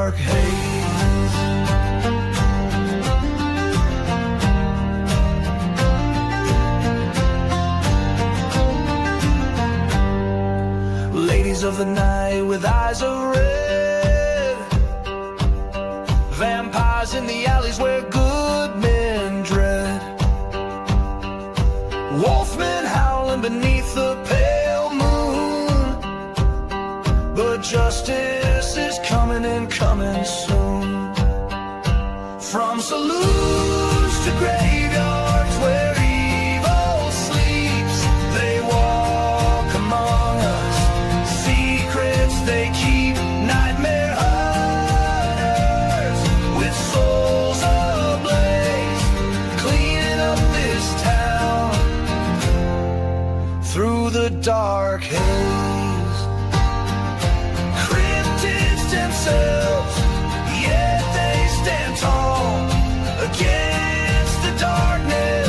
dark haze. Ladies of the night with eyes of red, vampires in the alleys where good men dread, wolfmen howling beneath the pale moon. But justice is coming and coming soon. From saloons to graveyards where evil sleeps, they walk among us, secrets they keep, nightmare hunters with souls ablaze, cleaning up this town through the dark haze. Cryptids themselves, yet they stand tall against the darkness,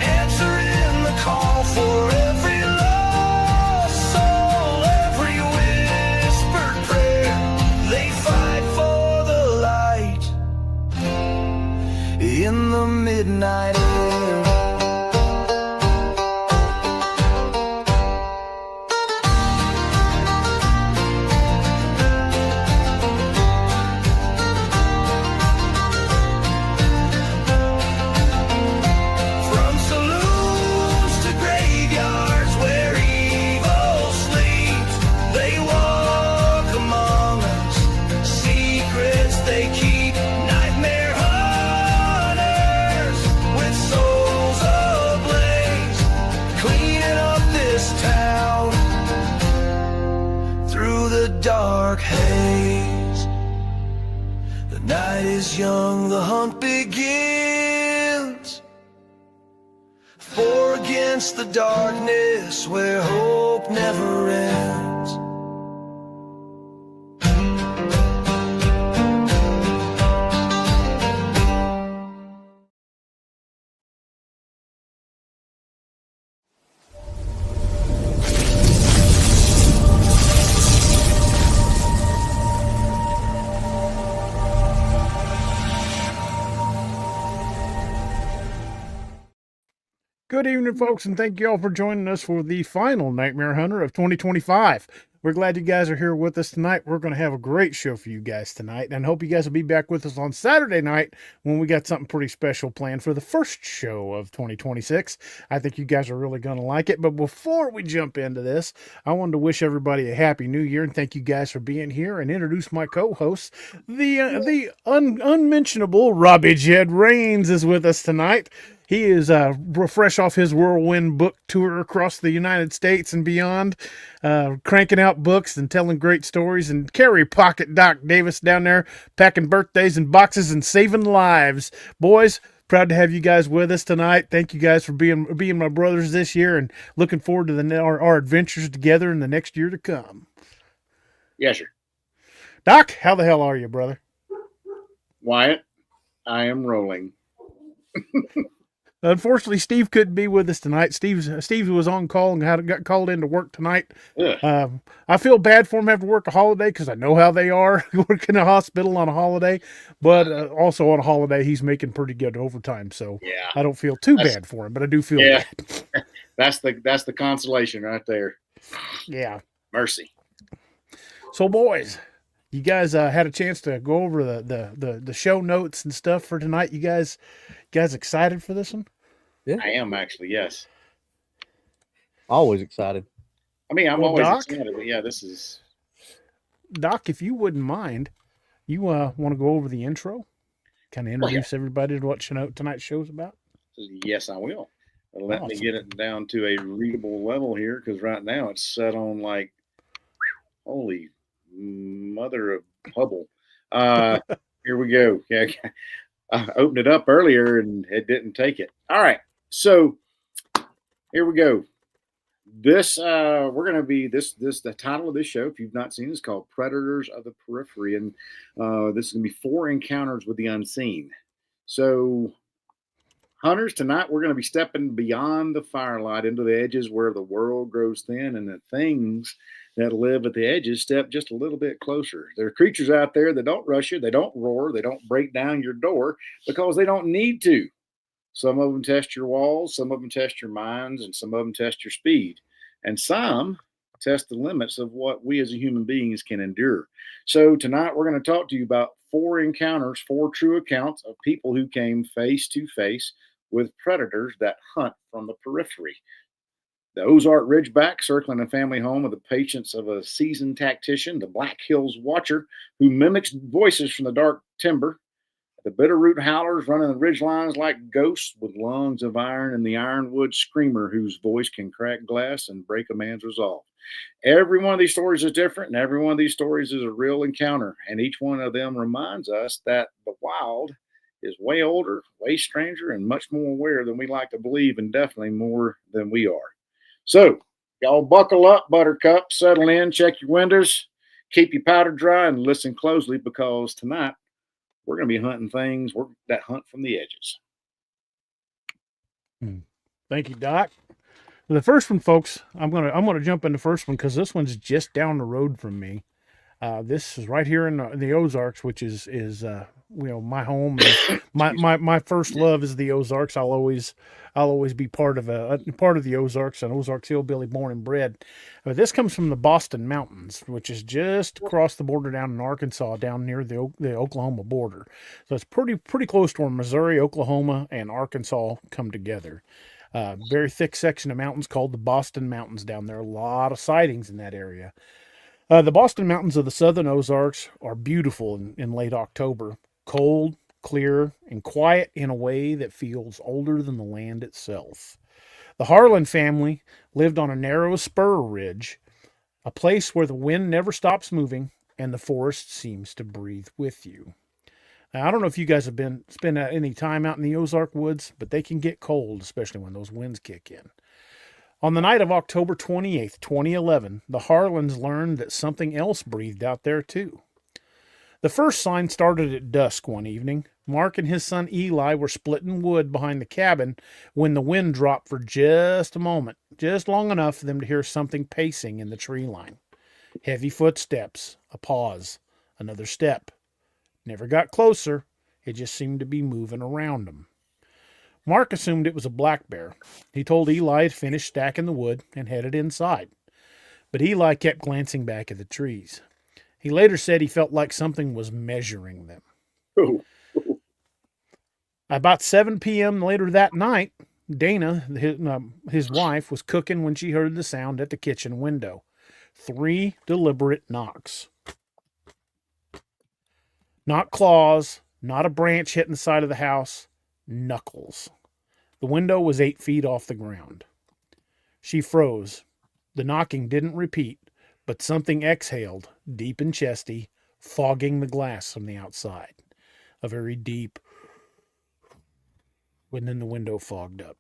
answering the call for every lost soul, every whispered prayer. They fight for the light in the midnight air. From saloons to graveyards where evil sleeps, they walk among us, secrets they keep, nightmare hunters with souls ablaze, cleaning up this town through the dark haze. The night is young, the hunt begins. For against the darkness where hope never ends. Good evening, folks, and thank you all for joining us for the final Nightmare Hunter of 2025. We're glad you guys are here with us tonight. We're going to have a great show for you guys tonight, and hope you guys will be back with us on Saturday night when we got something pretty special planned for the first show of 2026. I think you guys are really going to like it, but before we jump into this, I wanted to wish everybody a happy new year, and thank you guys for being here, and introduce my co-hosts. The unmentionable Robbie Jed Rains is with us tonight. He is fresh off his whirlwind book tour across the United States and beyond, cranking out books and telling great stories. And Carrie Pocket Doc Davis down there packing birthdays and boxes and saving lives. Boys, proud to have you guys with us tonight. Thank you guys for being my brothers this year, and looking forward to our adventures together in the next year to come. Yes, sir. Doc, how the hell are you, brother? Wyatt, I am rolling. Unfortunately, Steve couldn't be with us tonight. Steve was on call and got called into work tonight. I feel bad for him having to work a holiday because I know how they are working in a hospital on a holiday. But also on a holiday, he's making pretty good overtime, so Yeah. I don't feel too bad for him. But I do feel bad. That's the consolation right there. Yeah. Mercy. So, boys, you guys had a chance to go over the show notes and stuff for tonight. You guys excited for this one? Yeah. I am actually, yes. Always excited. I mean, I'm Well, always Doc? excited, but yeah, this is... Doc, if you wouldn't mind, you want to go over the intro? Kind of introduce everybody to what tonight's show's about? Yes, I will. Let me Awesome. get it down to a readable level here, because right now it's set on like, holy mother of Hubble. Here we go. Yeah, I opened it up earlier and it didn't take it. All right, so here we go. This we're going to be the title of this show, if you've not seen it, is called Predators of the Periphery, and this is going to be 4 encounters with the unseen. So, hunters, tonight we're going to be stepping beyond the firelight into the edges where the world grows thin and the things that live at the edges step just a little bit closer. There are creatures out there that don't rush you, they don't roar, they don't break down your door because they don't need to. Some of them test your walls, some of them test your minds, and some of them test your speed. And some test the limits of what we as human beings can endure. So tonight we're going to talk to you about four encounters, four true accounts of people who came face to face with predators that hunt from the periphery. The Ozark Ridgeback circling a family home with the patience of a seasoned tactician, the Black Hills Watcher who mimics voices from the dark timber, the Bitterroot Howlers running the ridge lines like ghosts with lungs of iron, and the Ironwood Screamer whose voice can crack glass and break a man's resolve. Every one of these stories is different, and every one of these stories is a real encounter, and each one of them reminds us that the wild is way older, way stranger, and much more aware than we like to believe, and definitely more than we are. So, y'all buckle up, Buttercup, settle in, check your windows, keep your powder dry, and listen closely because tonight we're going to be hunting things that hunt from the edges. Thank you, Doc. The first one, folks, I'm gonna jump in the first one because this one's just down the road from me. This is right here in the Ozarks, which is my home. And my first love is the Ozarks. I'll always be part of the Ozarks, an Ozarks hillbilly born and bred. But this comes from the Boston Mountains, which is just across the border down in Arkansas, down near the Oklahoma border. So it's pretty close to where Missouri, Oklahoma, and Arkansas come together. Very thick section of mountains called the Boston Mountains down there. A lot of sightings in that area. The Boston Mountains of the southern Ozarks are beautiful in late October. Cold, clear, and quiet in a way that feels older than the land itself. The Harlan family lived on a narrow spur ridge, a place where the wind never stops moving and the forest seems to breathe with you. Now, I don't know if you guys have spent any time out in the Ozark woods, but they can get cold, especially when those winds kick in. On the night of October 28th, 2011, the Harlans learned that something else breathed out there too. The first sign started at dusk one evening. Mark and his son Eli were splitting wood behind the cabin when the wind dropped for just a moment, just long enough for them to hear something pacing in the tree line. Heavy footsteps, a pause, another step. Never got closer, it just seemed to be moving around them. Mark assumed it was a black bear. He told Eli he'd finished stacking the wood and headed inside. But Eli kept glancing back at the trees. He later said he felt like something was measuring them. Ooh. About 7 p.m. later that night, Dana, his wife, was cooking when she heard the sound at the kitchen window. 3 deliberate knocks. Not claws, not a branch hitting the side of the house, knuckles. The window was 8 feet off the ground. She froze. The knocking didn't repeat, but something exhaled, deep and chesty, fogging the glass from the outside. A very deep, and then the window fogged up.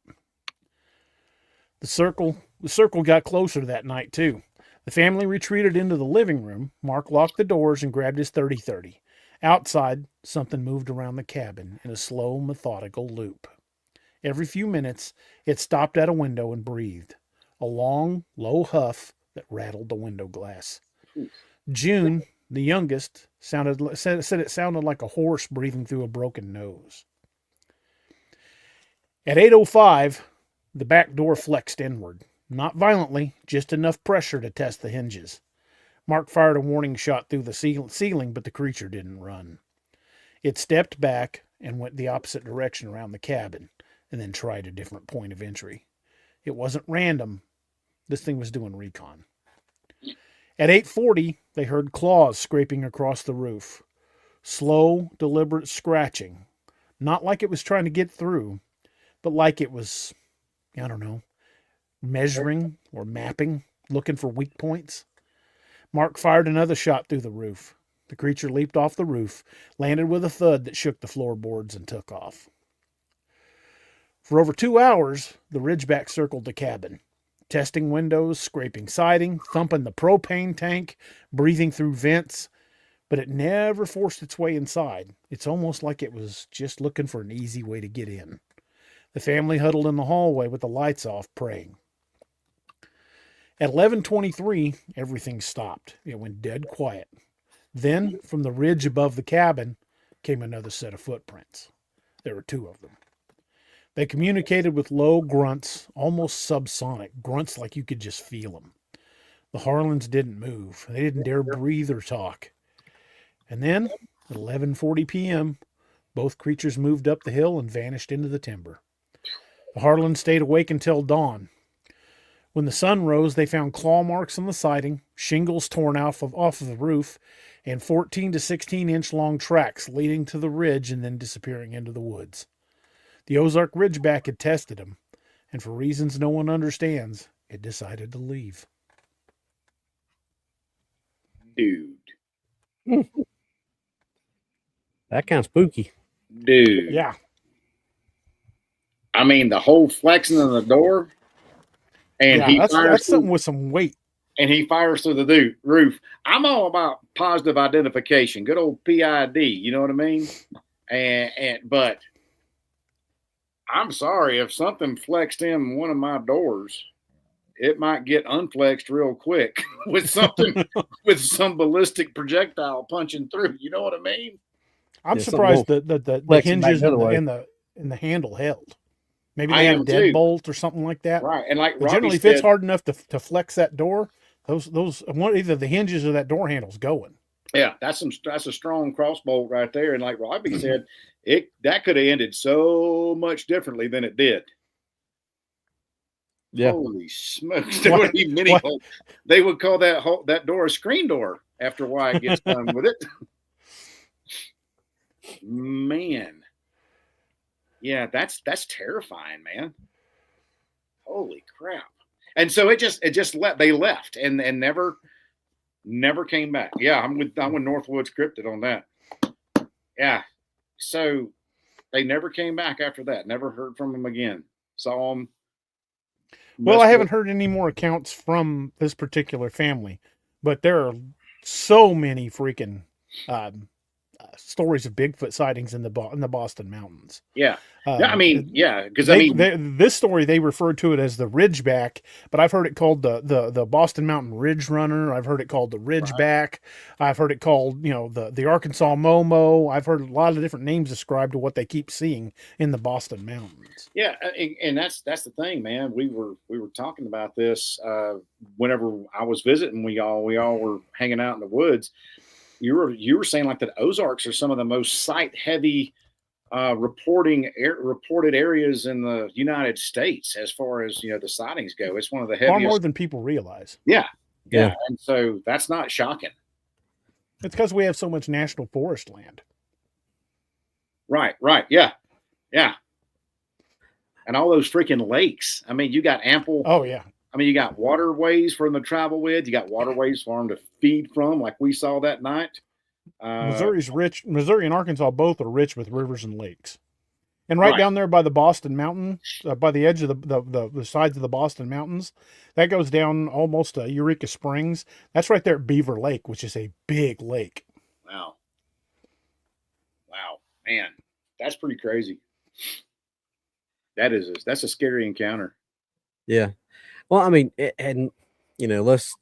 The circle got closer that night too. The family retreated into the living room. Mark locked the doors and grabbed his .30-30. Outside, something moved around the cabin in a slow, methodical loop. Every few minutes, it stopped at a window and breathed. A long, low huff that rattled the window glass. June, the youngest, said it sounded like a horse breathing through a broken nose. At 8:05, the back door flexed inward. Not violently, just enough pressure to test the hinges. Mark fired a warning shot through the ceiling, but the creature didn't run. It stepped back and went the opposite direction around the cabin, and then tried a different point of entry. It wasn't random. This thing was doing recon. At 8:40, they heard claws scraping across the roof. Slow, deliberate scratching. Not like it was trying to get through, but like it was, I don't know, measuring or mapping, looking for weak points. Mark fired another shot through the roof. The creature leaped off the roof, landed with a thud that shook the floorboards, and took off. For over 2 hours, the Ridgeback circled the cabin, testing windows, scraping siding, thumping the propane tank, breathing through vents, but it never forced its way inside. It's almost like it was just looking for an easy way to get in. The family huddled in the hallway with the lights off, praying. At 11:23, everything stopped. It went dead quiet. Then, from the ridge above the cabin, came another set of footprints. There were 2 of them. They communicated with low grunts, almost subsonic, grunts like you could just feel them. The Harlans didn't move. They didn't dare breathe or talk. And then, at 11:40 p.m., both creatures moved up the hill and vanished into the timber. The Harlans stayed awake until dawn. When the sun rose, they found claw marks on the siding, shingles torn off of the roof, and 14 to 16-inch long tracks leading to the ridge and then disappearing into the woods. The Ozark Ridgeback had tested them, and for reasons no one understands, it decided to leave. Dude. That kind of spooky. Dude. Yeah. I mean, the whole flexing of the door. And yeah, that's something with some weight. And he fires through the roof. I'm all about positive identification. Good old PID. You know what I mean? But I'm sorry, if something flexed in one of my doors, it might get unflexed real quick with something with some ballistic projectile punching through. You know what I mean? I'm surprised that the hinges and the handle held. Maybe they had a deadbolt or something like that. Right. And like but generally, if it's hard enough to flex that door, either the hinges or that door handle's going. Yeah, that's a strong crossbolt right there. And like Robbie said, that could have ended so much differently than it did. Yeah. Holy smokes! There would be many holes. They would call that door a screen door after Wyatt gets done with it. Man. Yeah, that's terrifying, man. Holy crap. And so they left and never came back. Yeah, I'm with Northwood's cryptid on that. Yeah. So they never came back after that. Never heard from them again. Saw them. Well, I haven't heard any more accounts from this particular family, but there are so many freaking stories of Bigfoot sightings in the Boston Mountains. Yeah. I mean, yeah, because this story, they referred to it as the Ridgeback, but I've heard it called the Boston Mountain Ridge Runner. I've heard it called the Ridgeback. Right. I've heard it called, the Arkansas Momo. I've heard a lot of different names ascribed to what they keep seeing in the Boston Mountains. Yeah, and that's the thing, man. We were talking about this whenever I was visiting. We all were hanging out in the woods. You were saying like that Ozarks are some of the most site heavy reported areas in the United States as far as the sightings go. It's one of the heaviest. Far more than people realize. Yeah. And so that's not shocking. It's because we have so much national forest land. Right. Yeah. And all those freaking lakes. I mean, you got ample. Oh yeah. I mean, you got waterways for them to travel with. You got waterways for them to feed from, like we saw that night. Missouri's rich. Missouri and Arkansas both are rich with rivers and lakes. And right down there by the Boston Mountain, by the edge of the sides of the Boston Mountains, that goes down almost to Eureka Springs. That's right there at Beaver Lake, which is a big lake. Wow, man, that's pretty crazy. That's a scary encounter. Yeah. Well, I mean, let's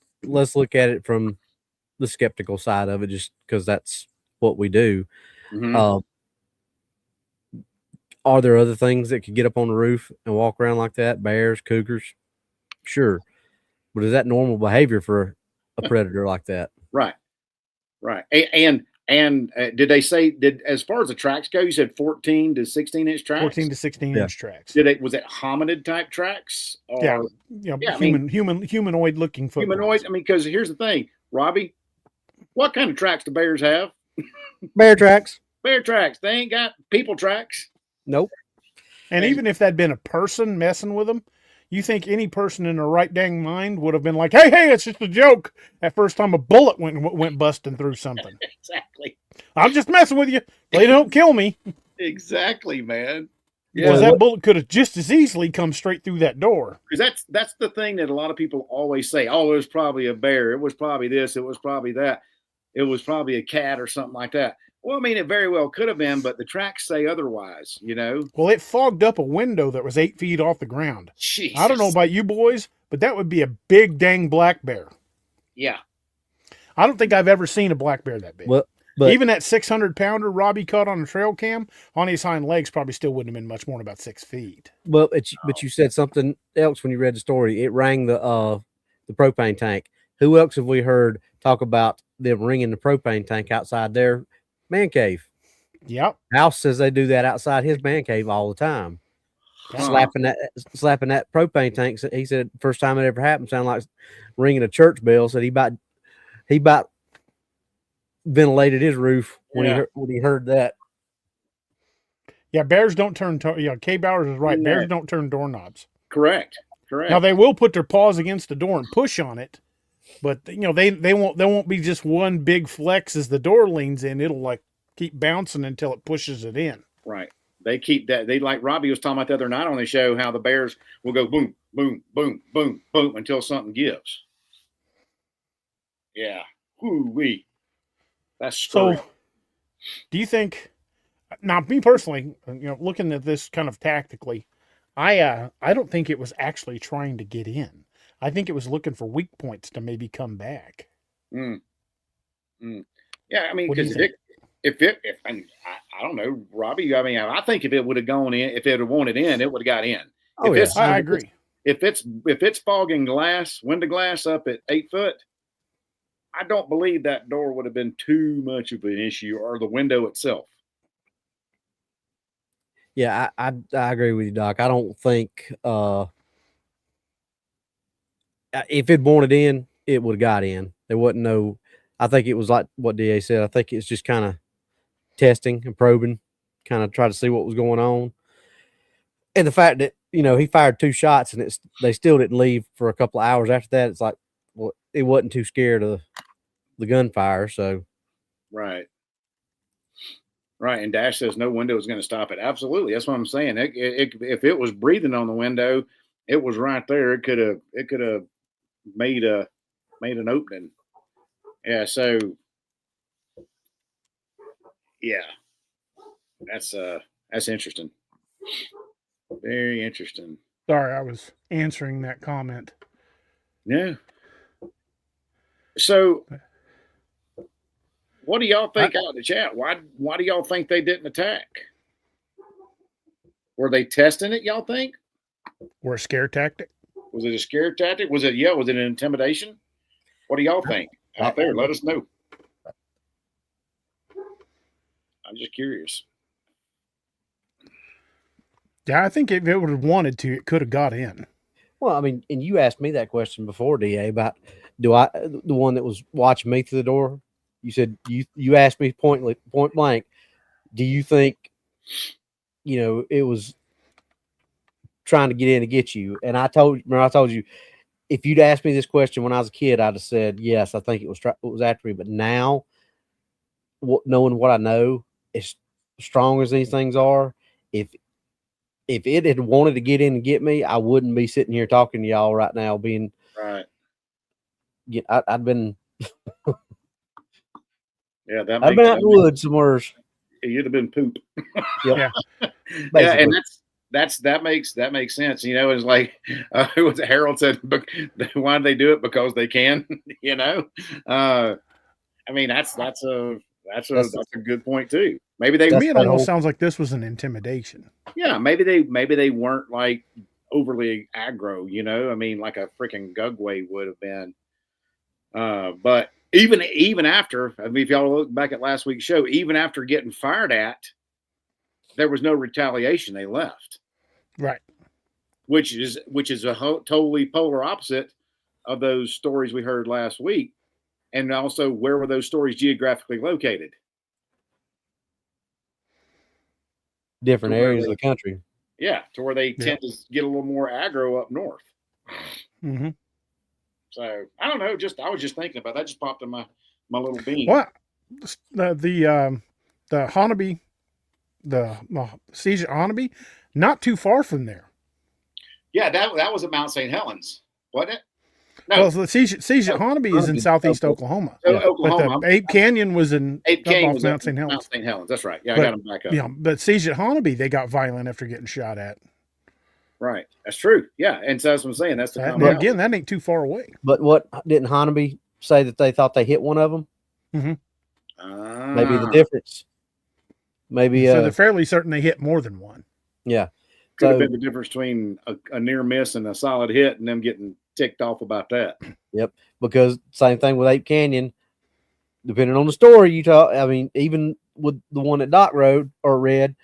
look at it from the skeptical side of it, just because that's what we do. Mm-hmm. Are there other things that could get up on the roof and walk around like that? Bears, cougars? Sure. But is that normal behavior for a predator like that? Right. And did they say, as far as the tracks go, you said 14 to 16-inch tracks? 14 to 16-inch tracks. Was it hominid type tracks? Or, humanoid looking footprints. Humanoid. I mean, because here's the thing, Robbie, what kind of tracks do bears have? Bear tracks. Bear tracks. They ain't got people tracks. Nope. And even if that'd been a person messing with them, you think any person in their right dang mind would have been like, hey, it's just a joke. That first time a bullet went busting through something. Exactly. I'm just messing with you. They don't kill me. Exactly, man. Because that bullet could have just as easily come straight through that door. Because that's the thing that a lot of people always say. Oh, it was probably a bear. It was probably this. It was probably that. It was probably a cat or something like that. Well, I mean, it very well could have been, but the tracks say otherwise, Well, it fogged up a window that was 8 feet off the ground. Jesus. I don't know about you boys, but that would be a big dang black bear. Yeah. I don't think I've ever seen a black bear that big. Well, but even that 600-pounder Robbie caught on a trail cam on his hind legs probably still wouldn't have been much more than about 6 feet. well, but you said something else when you read the story. It rang the propane tank. Who else have we heard talk about them ringing the propane tank outside their man cave? Yep. House says they do that outside his man cave all the time. Slapping that propane tank. He said first time it ever happened sounded like ringing a church bell. Said he about ventilated his roof when he heard that. Yeah, bears don't turn. Kay Bowers is right. Bears don't turn doorknobs. Correct. Now they will put their paws against the door and push on it, but they won't be just one big flex as the door leans in. It'll like keep bouncing until it pushes it in. Right. They keep that. They, like Robbie was talking about the other night on the show, how the bears will go boom, boom, boom, boom, boom until something gives. Yeah. Woo-wee. That's scary. So, do you think? Now, me personally, looking at this kind of tactically, I don't think it was actually trying to get in. I think it was looking for weak points to maybe come back. Yeah, I mean, because I don't know, Robbie. I mean, I think if it would have gone in, if it had wanted in, it would have got in. Oh, I agree. If it's fogging glass, window glass up at 8 foot, I don't believe that door would have been too much of an issue, or the window itself. Yeah, I agree with you, Doc. I don't think if it wanted in, it would have got in. There wasn't no. I think it was like what DA said. I think it's just kind of testing and probing, kind of try to see what was going on. And the fact that he fired 2 shots and they still didn't leave for a couple of hours after that. It's like, well, it wasn't too scared of the gunfire. So, right. And Dash says no window is going to stop it. Absolutely, that's what I'm saying. If it was breathing on the window, it was right there. It could have made an opening. Yeah. So, yeah, that's interesting. Very interesting. Sorry, I was answering that comment. Yeah. So, what do y'all think out in the chat? Why do y'all think they didn't attack? Were they testing it, y'all think? Or a scare tactic? Was it a scare tactic? Was it an intimidation? What do y'all think out there? Let us know. I'm just curious. Yeah, I think if it would have wanted to, it could have got in. Well, I mean, and you asked me that question before, DA, about the one that was watching me through the door. You said you asked me point blank, do you think it was trying to get in to get you? And I told you, if you'd asked me this question when I was a kid, I'd have said yes. I think it was after me. But now, knowing what I know, as strong as these things are, if it had wanted to get in and get me, I wouldn't be sitting here talking to y'all right now. Being right. Yeah, I'd been. Yeah, I've been out in the woods somewhere. You'd have been poop. Yeah. Yeah, and that makes sense. It's like what Harold said. Why do they do it? Because they can. I mean, that's a good point too. Maybe to me, it almost sounds like this was an intimidation. Yeah, maybe they weren't like overly aggro. I mean, like a freaking Gugway would have been. But even after, I mean, if y'all look back at last week's show, even after getting fired at, there was no retaliation. They left. Right. Which is a totally polar opposite of those stories we heard last week. And also, where were those stories geographically located? Different areas of the country. Yeah, to where they tend to get a little more aggro up north. Mm-hmm. So I don't know. I was just thinking about that. Just popped in my little bean. What the Honneby, the siege at Honneby, not too far from there. Yeah, that was at Mount St. Helens, wasn't it? No. Well, the siege at Honneby is in southeast Oklahoma. Oklahoma. But the Ape Canyon was in Mount St. Helens. Mount St. Helens. That's right. Yeah, I got them back up. Yeah, but siege at Honneby, they got violent after getting shot at. Right. That's true. Yeah. And so that's what I'm saying. That's the Now, commonality. again, that ain't too far away. But what didn't Hanabi say that they thought they hit one of them? Maybe the Ah, difference. Maybe So they're fairly certain they hit more than one. yeah. could have So been the difference between a near miss and a solid hit, and them getting ticked off about that. yep. Because same thing with Ape Canyon. Depending on the story you talk, I mean, even with the one that Doc wrote or read,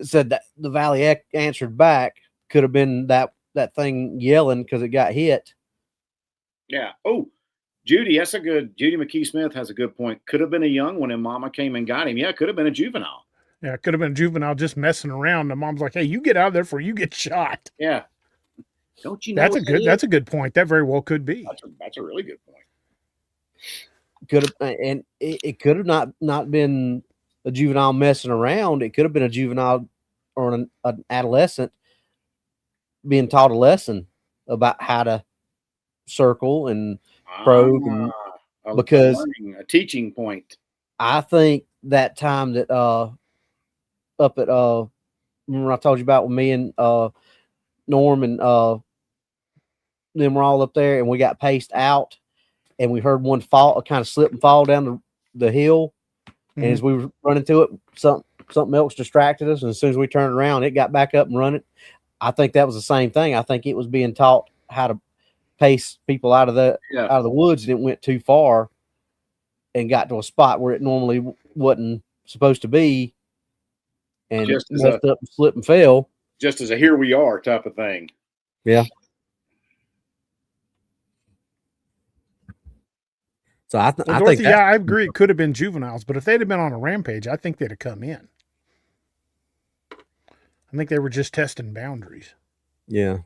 said that the Valley answered back. Could have been that thing yelling because it got hit. Yeah. Oh, Judy, that's a good. Judy McKee Smith has a good point. Could have been a young one, and Mama came and got him. Yeah, could have been a juvenile. Yeah, it could have been a juvenile just messing around. The mom's like, "Hey, you get out of there before you get shot." Yeah. Don't you know? That's a good point. That very well could be. That's a really good point. Could have, and it could have not been a juvenile messing around. It could have been a juvenile or an adolescent being taught a lesson about how to circle and probe, and because a teaching point. I think that time that up at remember I told you about with me and Norm and them were all up there, and we got paced out, and we heard one fall, kind of slip and fall down the hill. And as we were running to it, something else distracted us. And as soon as we turned around, it got back up and running. I think that was the same thing. I think it was being taught how to pace people out of the woods, and it went too far and got to a spot where it normally wasn't supposed to be, and Just as messed up and slipped and fell. Just as a here we are type of thing. Yeah. So I think yeah, I agree. It could have been juveniles, but if they'd have been on a rampage, I think they'd have come in. I think they were just testing boundaries. Yeah.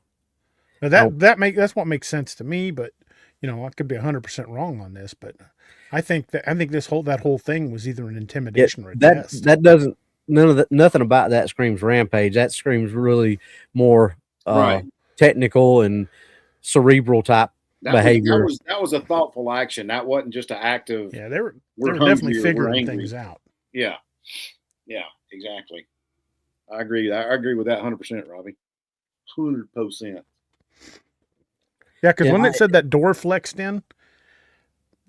Now that's what makes sense to me, but I could be 100% wrong on this, but I think that whole thing was either an intimidation or a test. That doesn't nothing about that screams rampage. That screams really more technical and cerebral type behavior. That was a thoughtful action. That wasn't just an act of. Yeah, they were definitely figuring things out. Yeah, exactly. I agree. I agree with that 100%, Robbie. 100%. Yeah, because when it said that door flexed in,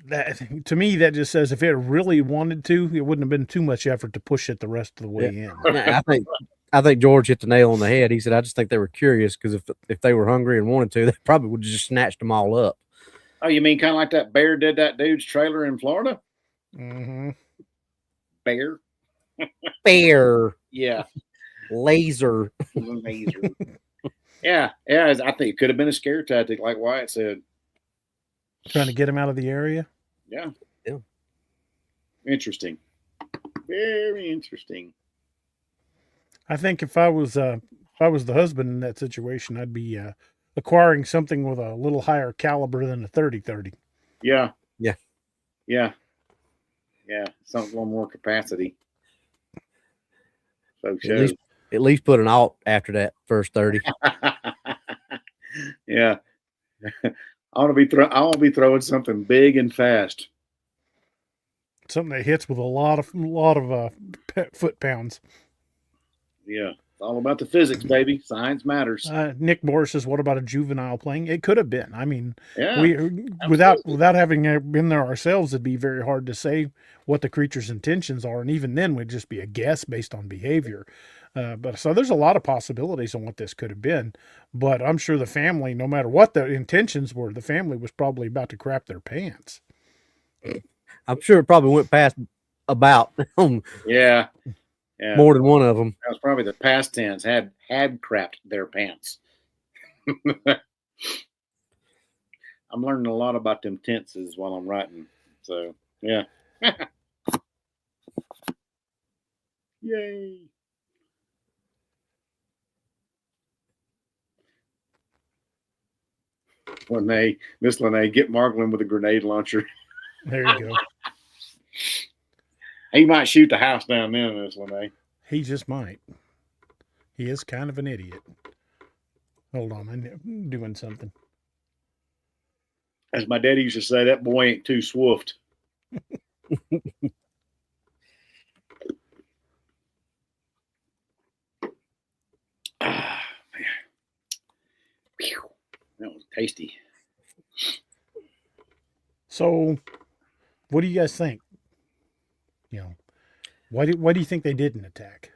that to me that just says if it really wanted to, it wouldn't have been too much effort to push it the rest of the way in. Yeah, I think George hit the nail on the head. He said, "I just think they were curious because if they were hungry and wanted to, they probably would have just snatched them all up." Oh, you mean kind of like that bear did that dude's trailer in Florida? Mm-hmm. Bear. Yeah. Laser. Yeah. I think it could have been a scare tactic, like Wyatt said. Trying to get him out of the area. Yeah. Interesting. Very interesting. I think if I was the husband in that situation, I'd be acquiring something with a little higher caliber than a 30-30. Yeah. Something a little more capacity. So at least put an alt after that first 30. Yeah. I want to be throwing something big and fast. Something that hits with a lot of foot pounds. Yeah, it's all about the physics, baby. Science matters. Nick Morris says, "What about a juvenile playing?" It could have been. I mean, without having been there ourselves, it'd be very hard to say what the creature's intentions are, and even then, would just be a guess based on behavior. But so there's a lot of possibilities on what this could have been. But I'm sure the family, no matter what the intentions were, the family was probably about to crap their pants. I'm sure it probably went past about. Yeah. More than one of them. That was probably the past tense. Had crapped their pants. I'm learning a lot about them tenses while I'm writing. So yeah. Yay. Miss Lene, get Margolin with a grenade launcher. There you go. He might shoot the house down then, Miss Lene. He just might. He is kind of an idiot. Hold on, I'm doing something. As my daddy used to say, that boy ain't too swift. Phew, that was tasty. So, what do you guys think? You know, why do you think they didn't attack?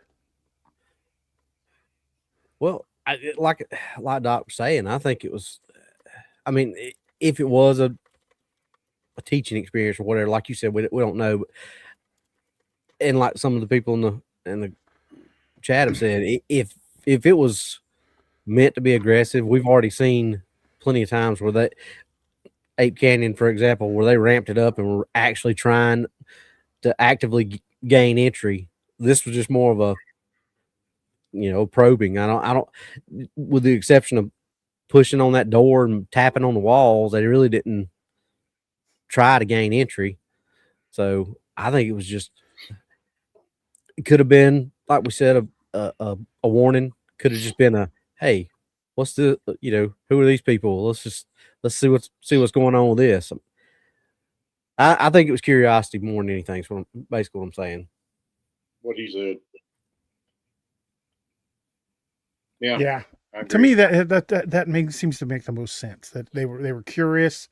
Well, like Doc was saying, I think it was. I mean, if it was a teaching experience or whatever, like you said, we don't know. And like some of the people in the chat have said, if it was meant to be aggressive, we've already seen plenty of times where that Ape Canyon, for example, where they ramped it up and were actually trying to actively gain entry. This was just more of a, probing. I don't, with the exception of pushing on that door and tapping on the walls, they really didn't try to gain entry. So I think it was just, it could have been, like we said, a warning. Could have just been a, hey, what's the, who are these people? Let's see what's going on with this. I think it was curiosity more than anything. Is basically what I'm saying. What he said. Yeah. Yeah. To me, that seems to make the most sense. That they were curious.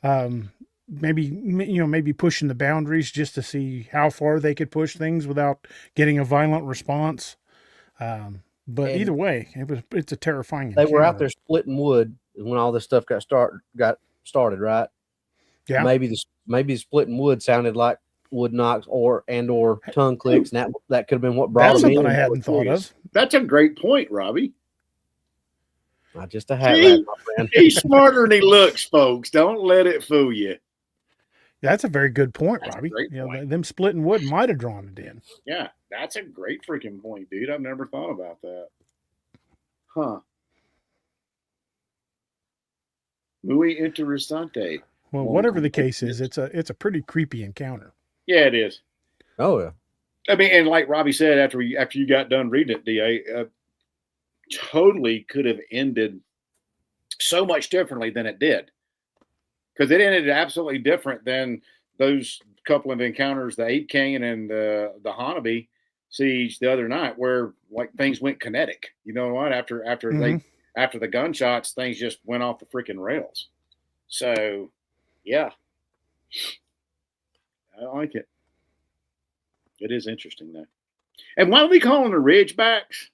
Maybe pushing the boundaries just to see how far they could push things without getting a violent response. But either way, it's a terrifying. They were out there splitting wood when all this stuff got started, right? Yeah. Maybe the splitting wood sounded like wood knocks or tongue clicks, and that could have been what brought That's them something in. I hadn't thought of. That's a great point, Robbie. Not just a hat rack, my friend. He's smarter than he looks, folks. Don't let it fool you. That's a very good point, That's Robbie. a great point. Them splitting wood might have drawn it in. Yeah, that's a great freaking point, dude. I've never thought about that. Huh. Muy interesante. Well, whatever the case is, it's a pretty creepy encounter. Yeah, it is. Oh yeah. I mean, and like Robbie said, after you got done reading it, DA, totally could have ended so much differently than it did, because it ended absolutely different than those couple of encounters, the Ape Canyon and the Hanabi siege the other night, where like things went kinetic. You know what? After the gunshots, things just went off the freaking rails. So, yeah, I like it. It is interesting though. And why do we call them the Ridgebacks?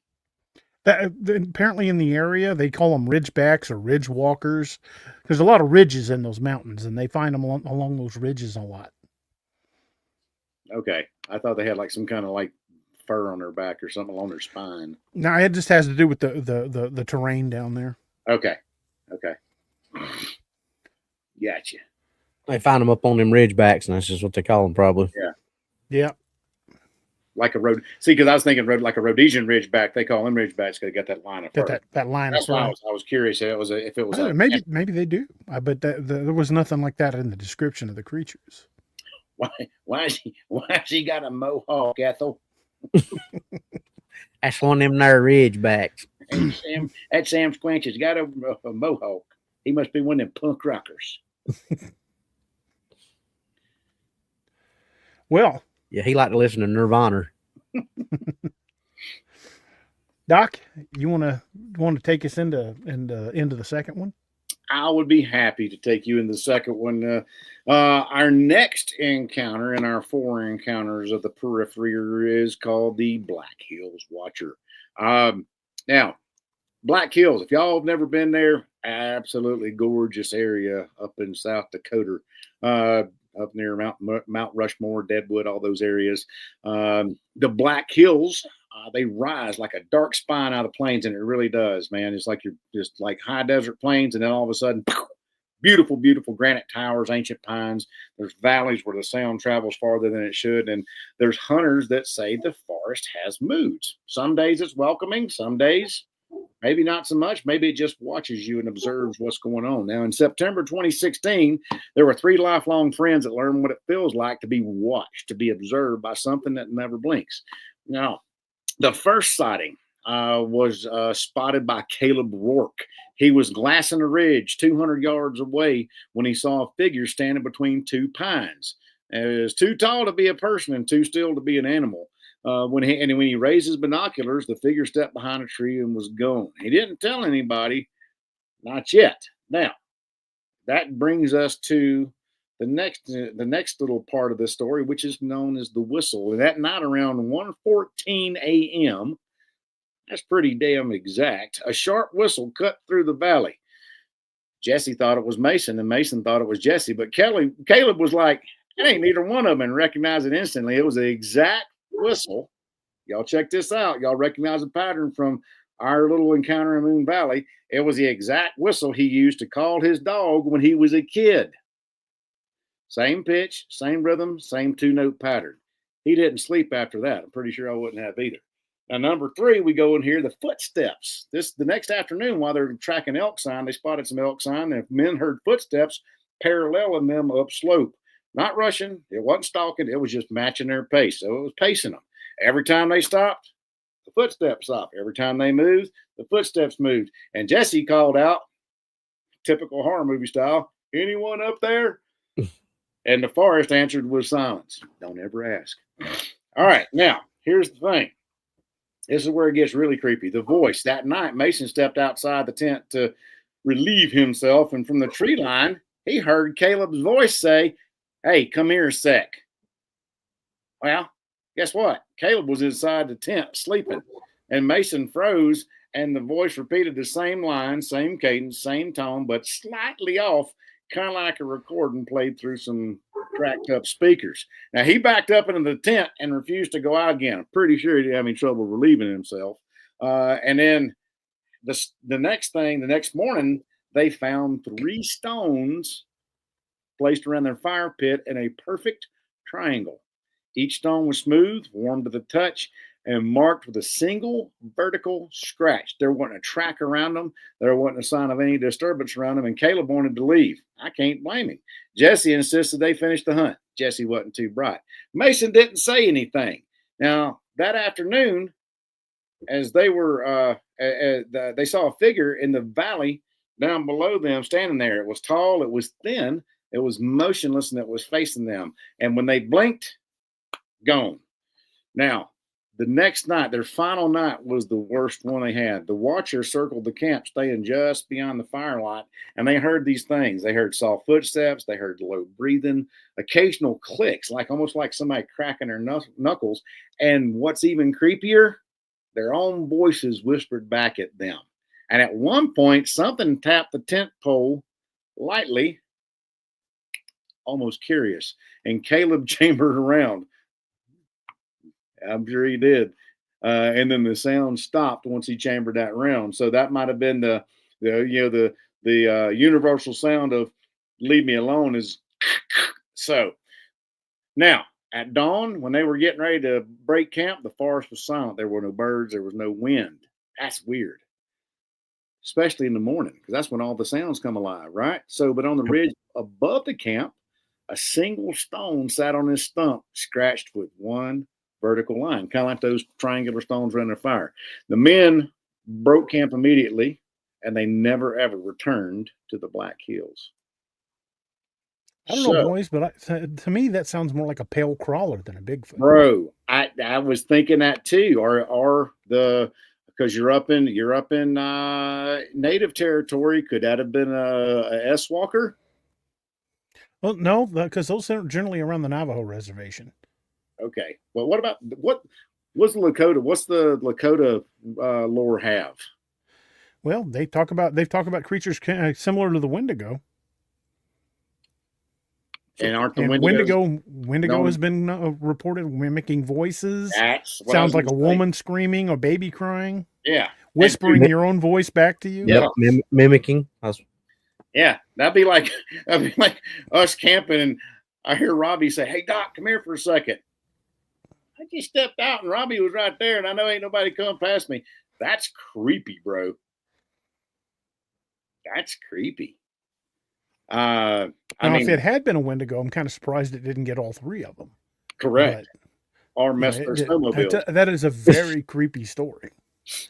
Apparently in the area they call them Ridgebacks or Ridge Walkers. There's a lot of ridges in those mountains, and they find them along those ridges a lot. Okay, I thought they had like some kind of like fur on their back or something along their spine. No, it just has to do with the terrain down there. Okay. Gotcha. They find them up on them ridgebacks, and that's just what they call them, probably. Yeah. Like a road. See, because I was thinking like a Rhodesian Ridgeback. They call them Ridgebacks because they got that line of fur. That line That's of fur. why I was curious if it was maybe they do. But there was nothing like that in the description of the creatures. Why she got a mohawk, Ethel? That's one of them there ridgebacks. That Sam Squanch has got a mohawk. He must be one of them punk rockers. Well, yeah, he liked to listen to Nirvana. Doc, you want to take us into the second one? I would be happy to take you in the second one. Our next encounter in our 4 encounters of the Periphery is called the Black Hills Watcher. Now, Black Hills, if y'all have never been there, absolutely gorgeous area up in South Dakota, up near Mount Rushmore, Deadwood, all those areas. The Black Hills, they rise like a dark spine out of the plains, and it really does, man. It's like you're just like high desert plains, and then all of a sudden, beautiful, beautiful granite towers, ancient pines. There's valleys where the sound travels farther than it should, and there's hunters that say the forest has moods. Some days it's welcoming, some days maybe not so much. Maybe it just watches you and observes what's going on. Now, in September 2016, there were 3 lifelong friends that learned what it feels like to be watched, to be observed by something that never blinks. Now, the first sighting was spotted by Caleb Rourke. He was glassing a ridge 200 yards away when he saw a figure standing between 2 pines. It was too tall to be a person and too still to be an animal. When he raised his binoculars, the figure stepped behind a tree and was gone. He didn't tell anybody Not yet. Now, that brings us to the next little part of the story, which is known as the whistle. And that night around 1:14 a.m., that's pretty damn exact, a sharp whistle cut through the valley. Jesse thought it was Mason, and Mason thought it was Jesse. But Caleb was like, it ain't neither one of them, and recognized it instantly. It was the exact whistle. Y'all check this out. Y'all recognize the pattern from our little encounter in Moon Valley. It was the exact whistle he used to call his dog when he was a kid. Same pitch, same rhythm, same 2-note pattern. He didn't sleep after that. I'm pretty sure I wouldn't have either. Now, number 3, we go in here, the footsteps. The next afternoon, while they're tracking elk sign, they spotted some elk sign, and men heard footsteps paralleling them up slope. Not rushing, it wasn't stalking, it was just matching their pace. So it was pacing them. Every time they stopped, the footsteps stopped. Every time they moved, the footsteps moved. And Jesse called out, typical horror movie style, anyone up there? And the forest answered with silence. Don't ever ask. All right, now, here's the thing. This is where it gets really creepy. The voice. That night, Mason stepped outside the tent to relieve himself, and from the tree line, he heard Caleb's voice say, hey, come here a sec. Well, guess what? Caleb was inside the tent sleeping, and Mason froze, and the voice repeated the same line, same cadence, same tone, but slightly off, kind of like a recording played through some cracked up speakers. Now, he backed up into the tent and refused to go out again. I'm pretty sure he didn't have any trouble relieving himself. And then the next morning, they found 3 stones placed around their fire pit in a perfect triangle. Each stone was smooth, warm to the touch, and marked with a single vertical scratch. There wasn't a track around them. There wasn't a sign of any disturbance around them, and Caleb wanted to leave. I can't blame him. Jesse insisted they finish the hunt. Jesse wasn't too bright. Mason didn't say anything. Now, that afternoon, as they were, they saw a figure in the valley down below them standing there. It was tall, it was thin, it was motionless, and it was facing them. And when they blinked, gone. Now, the next night, their final night, was the worst one they had. The watchers circled the camp, staying just beyond the firelight, and they heard these things. They heard soft footsteps, they heard low breathing, occasional clicks, almost like somebody cracking their knuckles. And what's even creepier, their own voices whispered back at them. And at one point, something tapped the tent pole lightly, almost curious, and Caleb chambered around. I'm sure he did. And then the sound stopped once he chambered that round. So that might have been the universal sound of leave me alone is so. Now, at dawn, when they were getting ready to break camp, the forest was silent. There were no birds. There was no wind. That's weird, especially in the morning, because that's when all the sounds come alive, right? So, but on the ridge above the camp, a single stone sat on his stump, scratched with one vertical line, kind of like those triangular stones around their fire. The men broke camp immediately, and they never ever returned to the Black Hills. I don't know, boys, but to me that sounds more like a pale crawler than a Bigfoot. Bro, I was thinking that too, or because you're up in native territory, could that have been a S walker? Well, no, because those are generally around the Navajo reservation. Okay. Well, what's the Lakota? What's the Lakota lore have? Well, they've talked about creatures similar to the Wendigo. And aren't the Wendigo has been reported mimicking voices. Sounds like a woman screaming, a baby crying. Yeah. Whispering your own voice back to you. Yep. Mimicking. Yeah. That'd be like us camping, and I hear Robbie say, "Hey Doc, come here for a second." I just stepped out and Robbie was right there, and I know ain't nobody come past me. That's creepy, bro. That's creepy. If it had been a Wendigo, I'm kind of surprised it didn't get all 3 of them. Correct. Or mess their snowmobile. That is a very creepy story.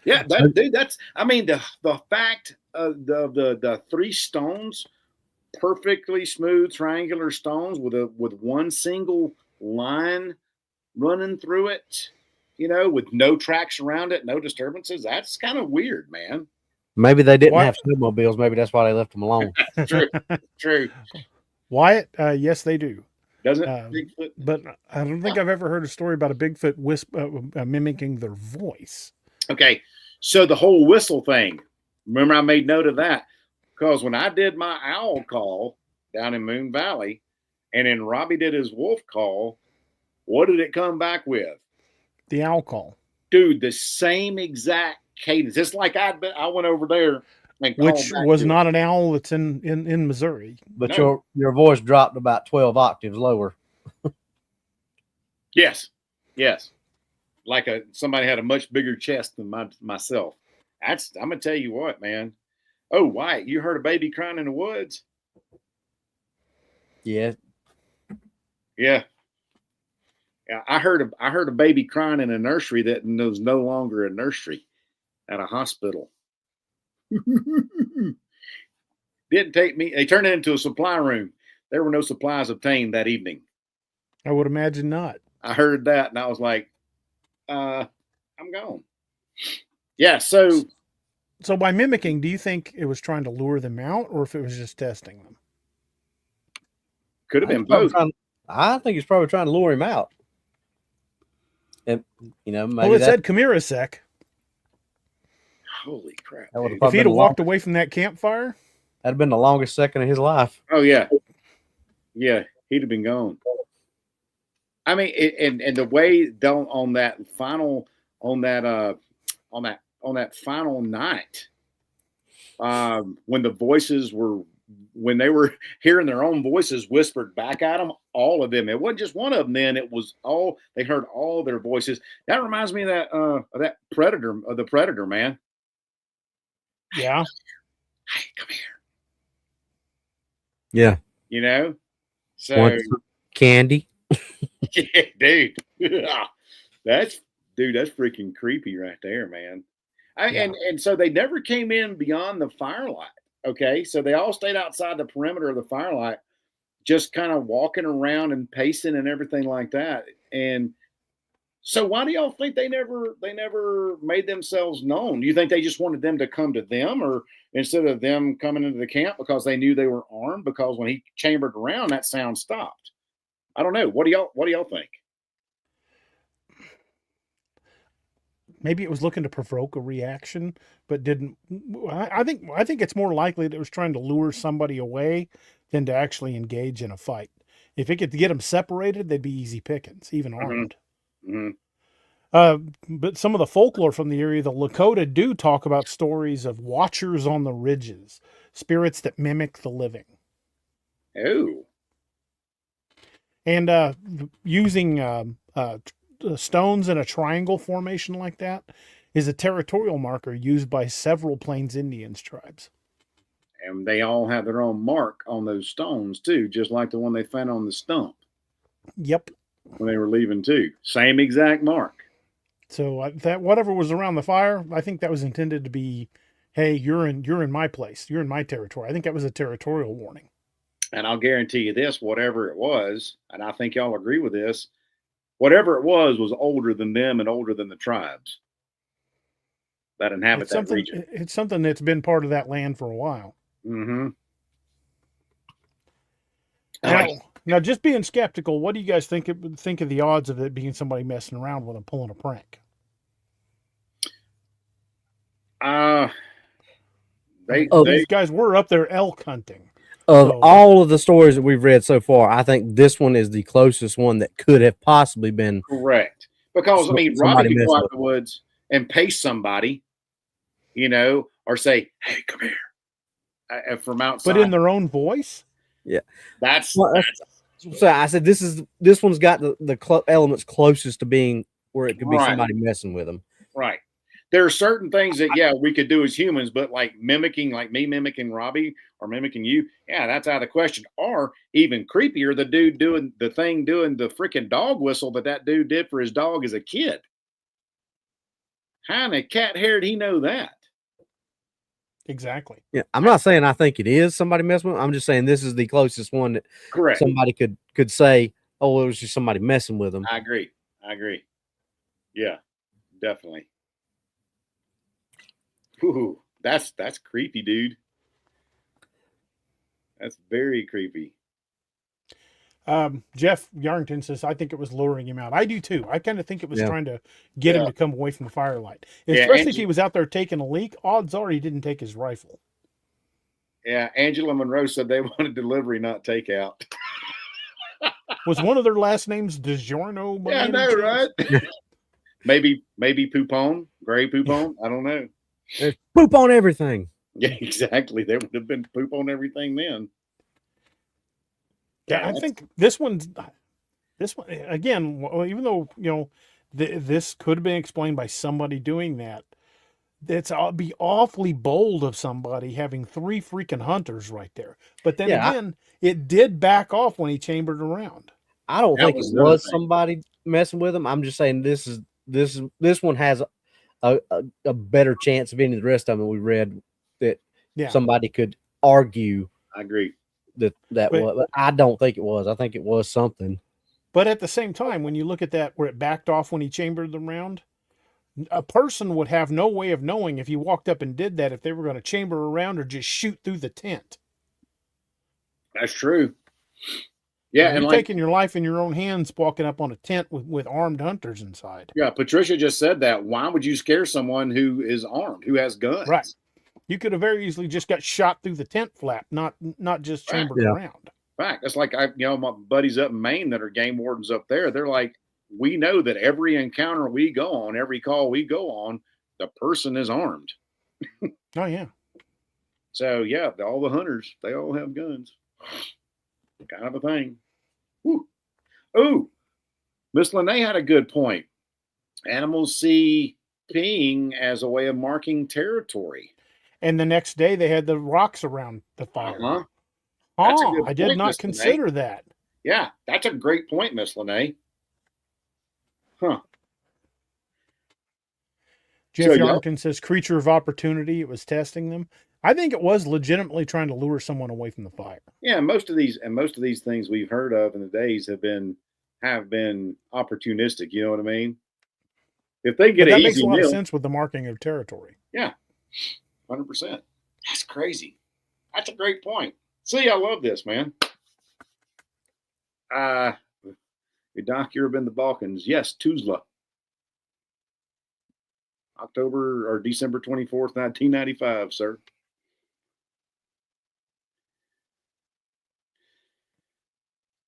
Yeah, that's. I mean, the fact of the 3 stones, perfectly smooth triangular stones with one single line running through it, with no tracks around it, no disturbances. That's kind of weird, man. Maybe they didn't What? have snowmobiles. Maybe that's why they left them alone. True. True. Wyatt, yes, they do. Doesn't Um, Bigfoot? But I don't think I've ever heard a story about a Bigfoot mimicking their voice. Okay. So the whole whistle thing, remember I made note of that because when I did my owl call down in Moon Valley and then Robbie did his wolf call, what did it come back with? The owl call. Dude, the same exact cadence. It's like I went over there and Which called back was to it. not an owl that's in Missouri. But No. your voice dropped about 12 octaves lower. Yes. Like somebody had a much bigger chest than myself. I'm gonna tell you what, man. Oh, Wyatt, you heard a baby crying in the woods? Yeah. Yeah. Yeah, I heard a baby crying in a nursery that was no longer a nursery at a hospital. Didn't take me. They turned it into a supply room. There were no supplies obtained that evening. I would imagine not. I heard that and I was like, I'm gone. Yeah. So by mimicking, do you think it was trying to lure them out, or if it was just testing them? could have been both. I think he's probably trying to lure him out. And maybe Well, it said, "Come here a sec." Holy crap! That would've dude. If he'd been have walked away from that campfire, that'd have been the longest second of his life. Oh yeah, he'd have been gone. I mean, and the way on that final night, when the voices when they were hearing their own voices whispered back at them, all of them. It wasn't just one of them. Then it was all they heard all their voices. That reminds me of the Predator, man. yeah. Hey, come here. Yeah. So Want some candy? yeah, dude. That's freaking creepy right there, man. And so they never came in beyond the firelight. Okay, so they all stayed outside the perimeter of the firelight, just kind of walking around and pacing and everything like that. And so, why do y'all think they never made themselves known? Do you think they just wanted them to come to them, or instead of them coming into the camp because they knew they were armed? Because when he chambered around, that sound stopped. I don't know. What do y'all think? Maybe it was looking to provoke a reaction, but didn't. I think it's more likely that it was trying to lure somebody away than to actually engage in a fight. If it could get them separated, they'd be easy pickings, even armed. Mm-hmm. But some of the folklore from the area, the Lakota do talk about stories of watchers on the ridges, spirits that mimic the living. Oh. And using stones in a triangle formation like that is a territorial marker used by several Plains Indians tribes. And they all have their own mark on those stones too, just like the one they found on the stump. Yep. When they were leaving too, same exact mark. So that whatever was around the fire, I think that was intended to be, hey, you're in my place, you're in my territory. I think that was a territorial warning. And I'll guarantee you this: whatever it was, and I think y'all agree with this, whatever it was older than them and older than the tribes that inhabit that region. It's something that's been part of that land for a while. Mm-hmm. Now, just being skeptical, what do you guys think of the odds of it being somebody messing around with them, pulling a prank? These guys were up there elk hunting. Of all of the stories that we've read so far, I think this one is the closest one that could have possibly been correct. Because Robbie could go out the woods and pace somebody, or say, "Hey, come here," from outside, but in their own voice. Yeah, that's so I said this one's got the elements closest to being where it could be somebody messing with them. Right. There are certain things that we could do as humans, but like mimicking, like me mimicking Robbie or mimicking you, that's out of the question. Or even creepier, the dude doing the freaking dog whistle that dude did for his dog as a kid. How in the cat hair did he know that? Exactly. Yeah, I'm not saying I think it is somebody messing with them. I'm just saying this is the closest one that correct somebody could say, "Oh, it was just somebody messing with them." I agree. Yeah, definitely. Ooh, That's creepy, dude. That's very creepy. Jeff Yarrington says, I think it was luring him out. I do too. I kind of think it was Yeah. trying to get him Yeah. to come away from the firelight. Yeah, Especially if Angie- he was out there taking a leak, odds are he didn't take his rifle. Yeah, Angela Monroe said they wanted delivery, not takeout. Was one of their last names DiGiorno? Yeah, I know, right? maybe Poupon, Gray Poupon. I don't know. There's poop on everything. Yeah, exactly. There would have been poop on everything then. Yeah, I think this one again. Well, even though this could have been explained by somebody doing that, be awfully bold of somebody having 3 freaking hunters right there. But then again, it did back off when he chambered around. I don't That think was it another was thing. somebody messing with him. I'm just saying this one has a better chance of any of the rest of them we read that somebody could argue. I agree. But I don't think it was. I think it was something. But at the same time, when you look at that where it backed off when he chambered the round, a person would have no way of knowing if you walked up and did that if they were going to chamber around or just shoot through the tent. That's true. Yeah, you're and taking your life in your own hands, walking up on a tent with armed hunters inside. Yeah, Patricia just said that. Why would you scare someone who is armed, who has guns? Right. You could have very easily just got shot through the tent flap, not just chambered around. Fact. That's like my buddies up in Maine that are game wardens up there. They're like, we know that every encounter we go on, every call we go on, the person is armed. Oh yeah. So yeah, all the hunters, they all have guns. Kind of a thing. Whew. Oh, Miss Lene had a good point. Animals see peeing as a way of marking territory. And the next day they had the rocks around the fire. Uh-huh. That's a good I did point, not Miss consider Lene. that. Yeah, that's a great point, Miss Lene. Huh. Jeff Yarrington says creature of opportunity. It was testing them. I think it was legitimately trying to lure someone away from the fire. Yeah, most of these things we've heard of in the days have been opportunistic. You know what I mean? If they get that an makes easy a lot meal, of sense with the marking of territory. Yeah, 100%. That's crazy. That's a great point. See, I love this, man. Doc, you've been the Balkans? Yes, Tuzla. October or December 24th, 1995, sir.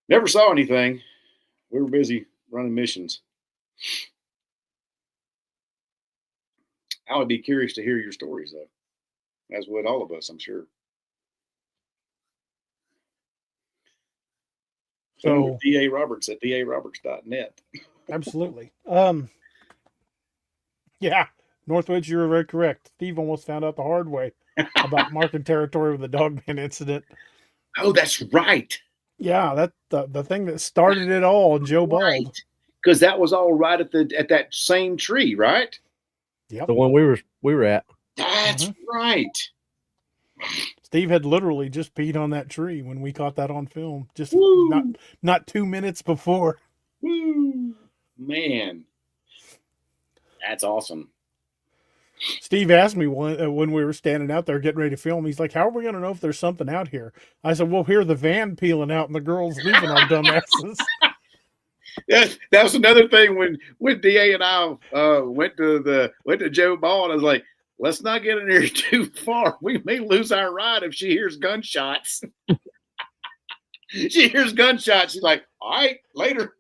Never saw anything. We were busy running missions. I would be curious to hear your stories, though, as would all of us, I'm sure. So, D.A. Roberts at daroberts.net. Absolutely. Yeah, Northwoods, you were very correct. Steve almost found out the hard way about marking territory with the Dogman incident. Oh, that's right. Yeah, that the thing that started it all, Joe Bald. Because that was all right at that same tree, right? Yep. The one we were at. That's right. Steve had literally just peed on that tree when we caught that on film. Just not 2 minutes before. Woo. Man. That's awesome. Steve asked me when we were standing out there getting ready to film, he's like, how are we going to know if there's something out here? I said, we'll hear the van peeling out and the girls leaving our dumbasses. Yeah, that was another thing when DA and I went to Joe Ball, and I was like, let's not get in here too far. We may lose our ride if she hears gunshots. She hears gunshots. She's like, all right, later.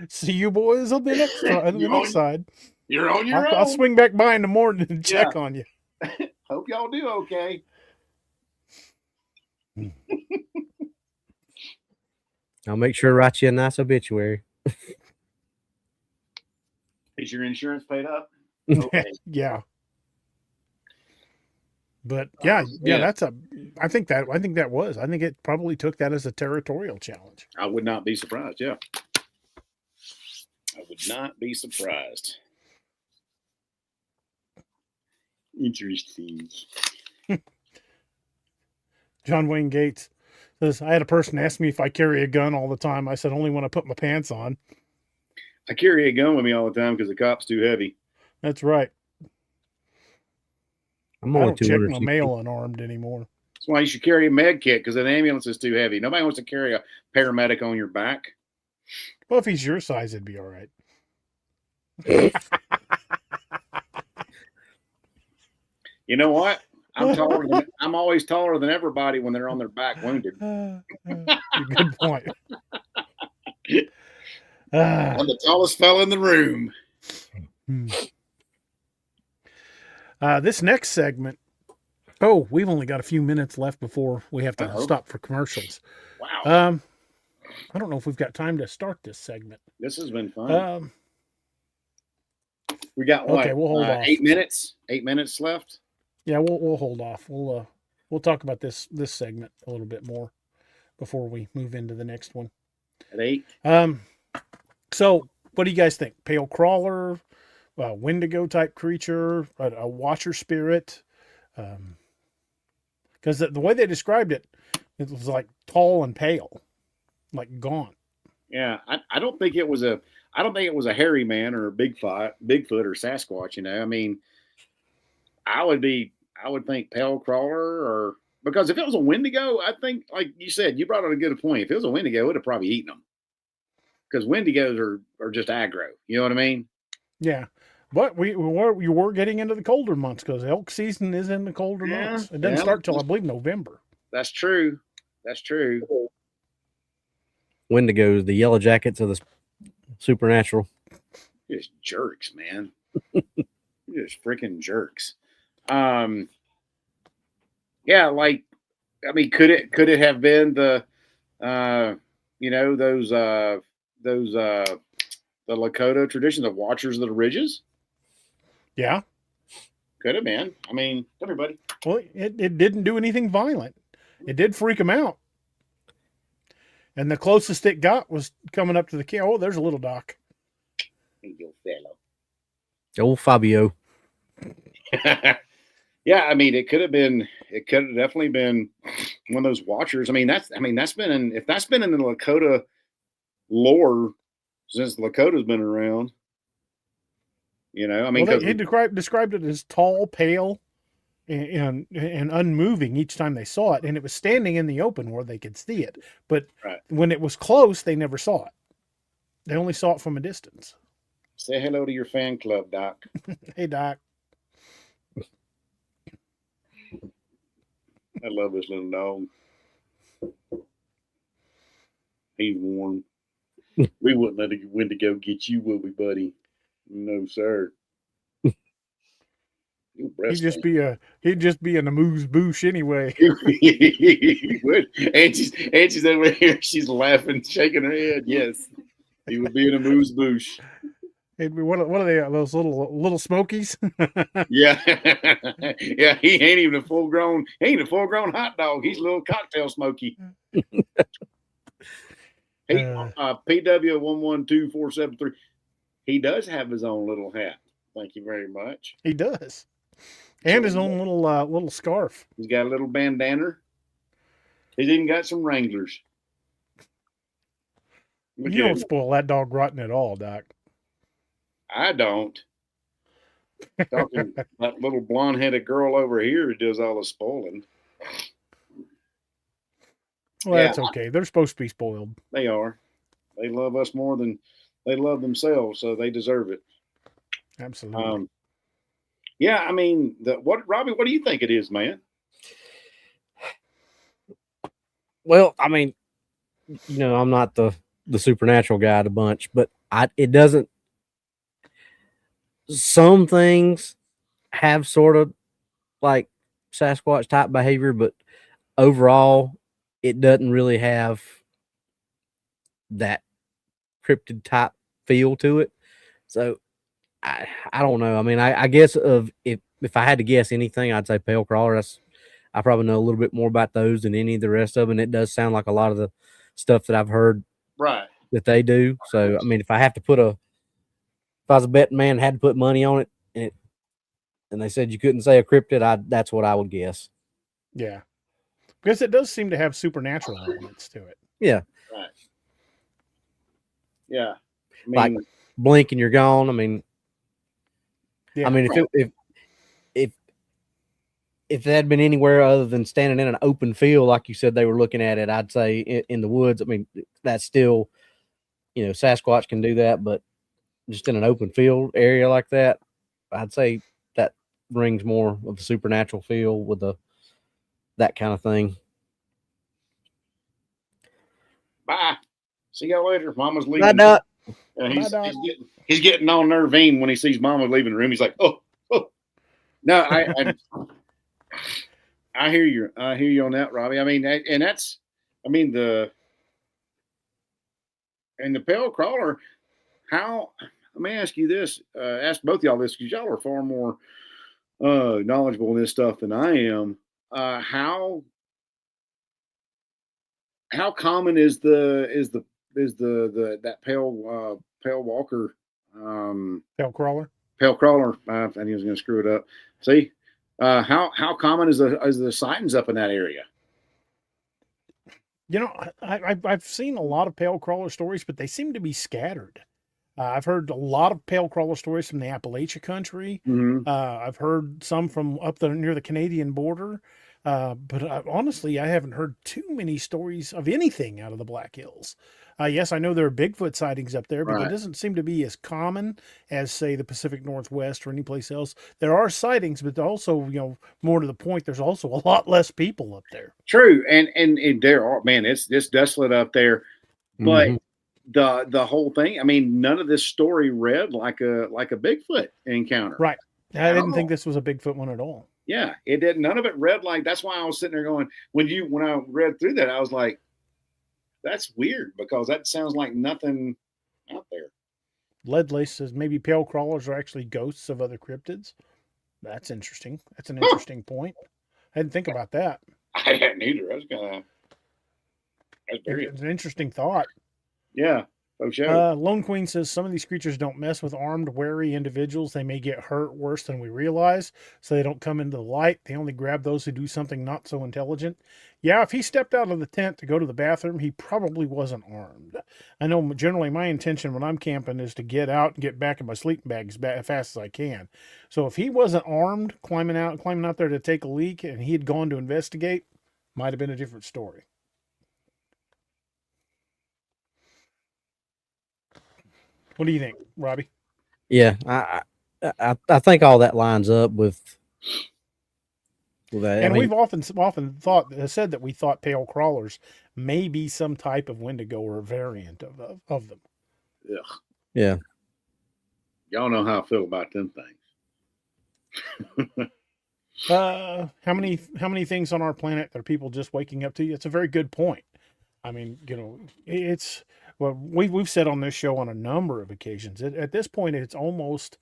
See you boys on the next side. You're on your own. I'll swing back by in the morning and check on you. Hope y'all do okay. I'll make sure to write you a nice obituary. Is your insurance paid up? Okay. Yeah. But yeah, I think it probably took that as a territorial challenge. I would not be surprised. Yeah. I would not be surprised. Interesting. John Wayne Gates says, I had a person ask me if I carry a gun all the time. I said, only when I put my pants on. I carry a gun with me all the time because the cop's too heavy. That's right. I'm I only don't check my 260. mail unarmed anymore. That's why you should carry a med kit, because an ambulance is too heavy. Nobody wants to carry a paramedic on your back. Well, if he's your size, it'd be all right. You know what? I'm always taller than everybody when they're on their back wounded. Good point. I'm the tallest fella in the room. This next segment. Oh, we've only got a few minutes left before we have to Uh-oh. stop for commercials. Wow. I don't know if we've got time to start this segment. This has been fun. We got okay, we'll hold off. 8 minutes. 8 minutes left. Yeah, we'll hold off. We'll talk about this segment a little bit more before we move into the next one. At 8. So what do you guys think? Pale crawler, Wendigo type creature, a watcher spirit? Because the way they described it, it was like tall and pale, like gaunt. Yeah, I don't think it was a hairy man or a Bigfoot or Sasquatch. You know, I mean, I would think pale crawler, or because if it was a Wendigo, I think, like you said, you brought up a good point. If it was a Wendigo, it would have probably eaten them, because Wendigos are just aggro. You know what I mean? Yeah. But you were getting into the colder months, because elk season is in the colder months. It doesn't start till I believe November. That's true. That's true. Wendigos, the yellow jackets of the supernatural. You're just jerks, man. You're just freaking jerks. Yeah, like, I mean, could it have been the the Lakota tradition of watchers of the ridges? Yeah. Could have been. I mean, everybody. Well, it didn't do anything violent. It did freak him out. And the closest it got was coming up to the camp. Oh, there's a little Doc. Hey, you fellow. Old Fabio. Yeah, I mean, it could have definitely been one of those watchers. I mean, that's been in the Lakota lore since the Lakota's been around. You know, I mean, well, he described it as tall, pale, and unmoving each time they saw it, and it was standing in the open where they could see it. But when it was close, they never saw it. They only saw it from a distance. Say hello to your fan club, Doc. Hey, Doc. I love this little dog. He's warm. We wouldn't let a Wendigo get you, would we, buddy? No, sir. He'd just be an amuse bouche anyway. He would. Angie's over here. She's laughing, shaking her head. Yes, he would be an amuse bouche. It'd be what are they? Those little smokies? Yeah, yeah. He ain't even a full grown hot dog. He's a little cocktail smoky. PW 112473. He does have his own little hat. Thank you very much. He does, and his own little scarf. He's got a little bandana. He's even got some Wranglers. You don't spoil that dog rotten at all, Doc. I don't. Talking that little blonde-headed girl over here who does all the spoiling. Well, that's okay. They're supposed to be spoiled. They are. They love us more than they love themselves, so they deserve it. Absolutely. Yeah, I mean, Robbie, what do you think it is, man? Well, I mean, you know, I'm not the supernatural guy of the bunch, but it doesn't. Some things have sort of like Sasquatch type behavior, but overall, it doesn't really have that cryptid type feel to it. So I don't know. I mean, I guess if I had to guess anything, I'd say pale crawler. I probably know a little bit more about those than any of the rest of them. And it does sound like a lot of the stuff that I've heard that they do. So I mean, if I was a betting man and had to put money on it, and they said you couldn't say a cryptid, that's what I would guess. Yeah. Because it does seem to have supernatural elements to it. Yeah. Right. Yeah. I mean, like blink and you're gone. I mean, yeah, if if that had been anywhere other than standing in an open field, like you said, they were looking at it, I'd say in the woods. I mean, that's still, Sasquatch can do that, but just in an open field area like that, I'd say that brings more of a supernatural feel with that kind of thing. Bye. See y'all later. Mama's Bye, leaving. Doc. He's getting all nervine when he sees Mama leaving the room. He's like, oh. No, I hear you. I hear you on that, Robbie. I mean, and that's, I mean, the pale crawler. How? Let me ask you this. Ask both y'all this because y'all are far more knowledgeable in this stuff than I am. How common is that pale walker? Pale crawler. Pale crawler. I knew I was going to screw it up. See, how common is the sightings up in that area? I've seen a lot of pale crawler stories, but they seem to be scattered. I've heard a lot of pale crawler stories from the Appalachia country. Mm-hmm. I've heard some from up there near the Canadian border. But honestly, I haven't heard too many stories of anything out of the Black Hills. Yes, I know there are Bigfoot sightings up there, but Right. It doesn't seem to be as common as, say, the Pacific Northwest or any place else. There are sightings, but also, more to the point, there's also a lot less people up there. True, and there are, man, it's desolate up there, but Mhm. the whole thing. I mean, none of this story read like a Bigfoot encounter. Right. I didn't Oh. think this was a Bigfoot one at all. Yeah, it did. None of it read like. That's why I was sitting there going, when I read through that, I was like, that's weird because that sounds like nothing out there. Leadlace says maybe pale crawlers are actually ghosts of other cryptids. That's interesting. That's an interesting point. I didn't think about that. I hadn't either. That's very It's an interesting thought. yeah. Oh, sure. Lone Queen says some of these creatures don't mess with armed, wary individuals. They may get hurt worse than we realize, so they don't come into the light. They only grab those who do something not so intelligent. Yeah, if he stepped out of the tent to go to the bathroom, he probably wasn't armed. I know generally my intention when I'm camping is to get out and get back in my sleeping bag as fast as I can. So if he wasn't armed, climbing out there to take a leak, and he had gone to investigate, might have been a different story. What do you think, Robbie? Yeah, I think all that lines up with that. And we've often said that we thought pale crawlers may be some type of Wendigo or variant of them. Yeah. Y'all know how I feel about them things. How many things on our planet are people just waking up to? It's a very good point. I mean, it's well, we've said on this show on a number of occasions. At this point, it's almost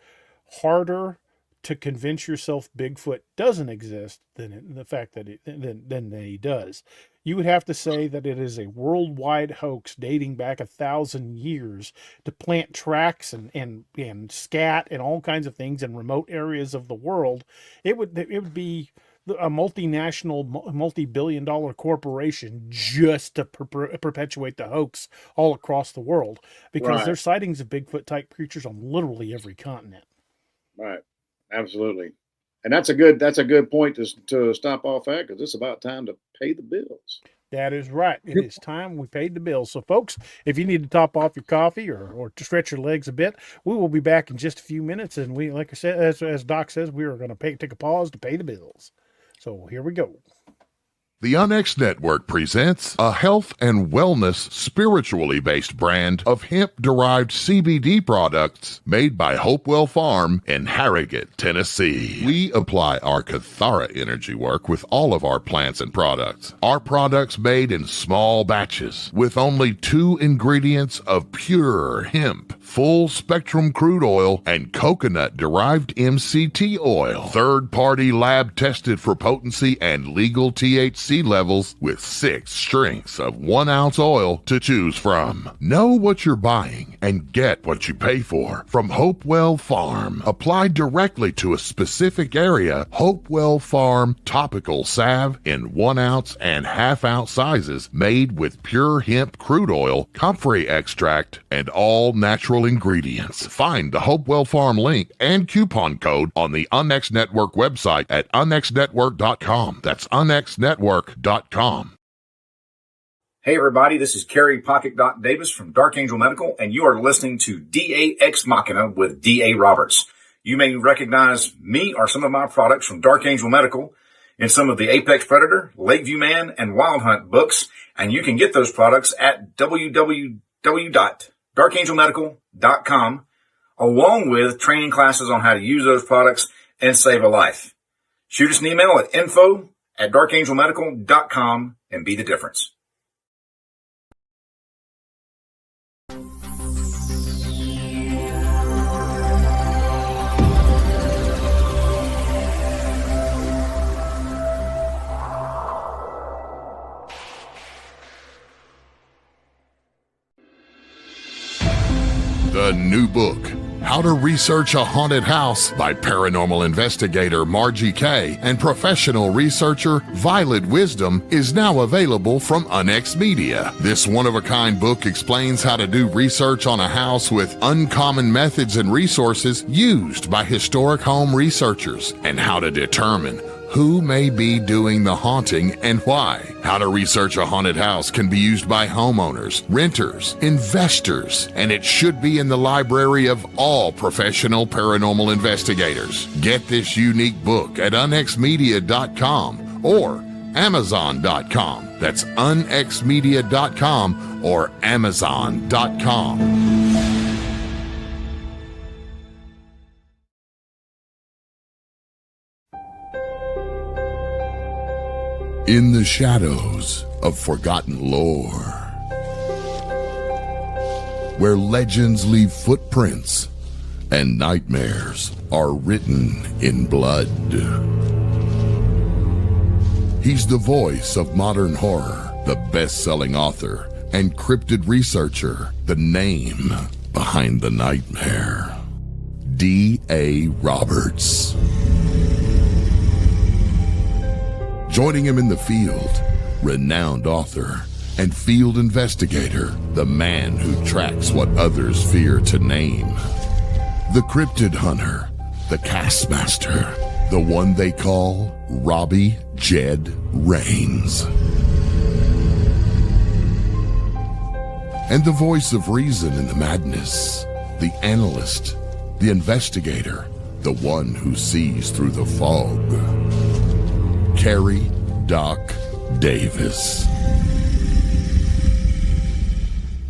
harder to convince yourself Bigfoot doesn't exist than the fact that he does. You would have to say that it is a worldwide hoax dating back 1,000 years to plant tracks and scat and all kinds of things in remote areas of the world. It would be a multinational, multi-billion-dollar corporation just to perpetuate the hoax all across the world, because there's sightings of Bigfoot-type creatures on literally every continent. Right, absolutely, and that's a good point to stop off at, because it's about time to pay the bills. That is right. It is time we paid the bills. So, folks, if you need to top off your coffee or to stretch your legs a bit, we will be back in just a few minutes. And we, like I said, as Doc says, we are going to take a pause to pay the bills. So here we go. The Onyx Network presents a health and wellness spiritually based brand of hemp-derived CBD products made by Hopewell Farm in Harrogate, Tennessee. We apply our Cathara energy work with all of our plants and products. Our products made in small batches with only 2 ingredients of pure hemp, full-spectrum crude oil, and coconut-derived MCT oil. Third-party lab tested for potency and legal THC levels with 6 strengths of 1 ounce oil to choose from. Know what you're buying and get what you pay for from Hopewell Farm. Applied directly to a specific area, Hopewell Farm topical salve in 1 ounce and ½ ounce sizes, made with pure hemp crude oil, comfrey extract, and all natural natural ingredients. Find the Hopewell Farm link and coupon code on the Unnext Network website at unnextnetwork.com. That's unnextnetwork.com. Hey everybody, this is Kerry Pocket Doc Davis from Dark Angel Medical, and you are listening to DA Ex Machina with DA Roberts. You may recognize me or some of my products from Dark Angel Medical in some of the Apex Predator, Lakeview Man, and Wild Hunt books, and you can get those products at www.darkangelmedical.com, along with training classes on how to use those products and save a life. Shoot us an email at info@darkangelmedical.com and be the difference. The new book, How to Research a Haunted House by paranormal investigator Margie Kay and professional researcher Violet Wisdom, is now available from Unnext Media. This one-of-a-kind book explains how to do research on a house with uncommon methods and resources used by historic home researchers, and how to determine who may be doing the haunting and why. How to Research a Haunted House can be used by homeowners, renters, investors, and it should be in the library of all professional paranormal investigators. Get this unique book at unnextmedia.com or amazon.com. That's unnextmedia.com or amazon.com. In the shadows of forgotten lore, where legends leave footprints and nightmares are written in blood. He's the voice of modern horror, the best-selling author and cryptid researcher, the name behind the nightmare. D.A. Roberts. Joining him in the field, renowned author and field investigator, the man who tracks what others fear to name. The cryptid hunter, the cast master, the one they call Robbie Jed Rains. And the voice of reason in the madness, the analyst, the investigator, the one who sees through the fog. Kerry Doc Davis.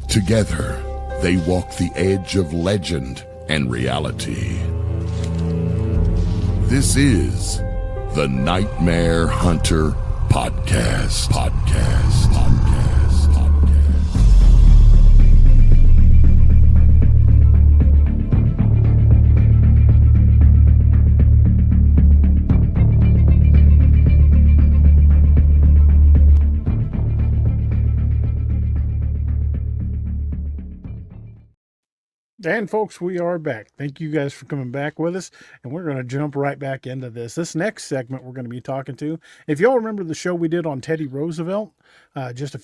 Together, they walk the edge of legend and reality. This is the Nightmare Hunter Podcast. And folks, we are back. Thank you guys for coming back with us, and we're going to jump right back into this. This next segment we're going to be talking to, if y'all remember the show we did on Teddy Roosevelt just a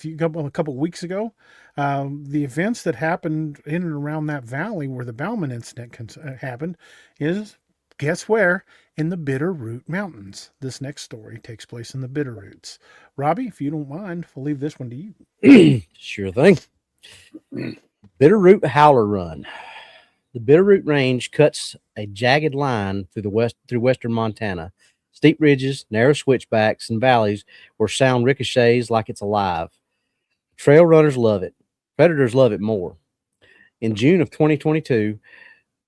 couple weeks ago, the events that happened in and around that valley where the Bauman incident happened is, guess where? In the Bitterroot Mountains. This next story takes place in the Bitterroots. Robbie, if you don't mind, I'll leave this one to you. Sure thing. Bitterroot Howler Run. The Bitterroot Range cuts a jagged line through western Montana. Steep ridges, narrow switchbacks, and valleys where sound ricochets like it's alive. Trail runners love it. Predators love it more. In June of 2022,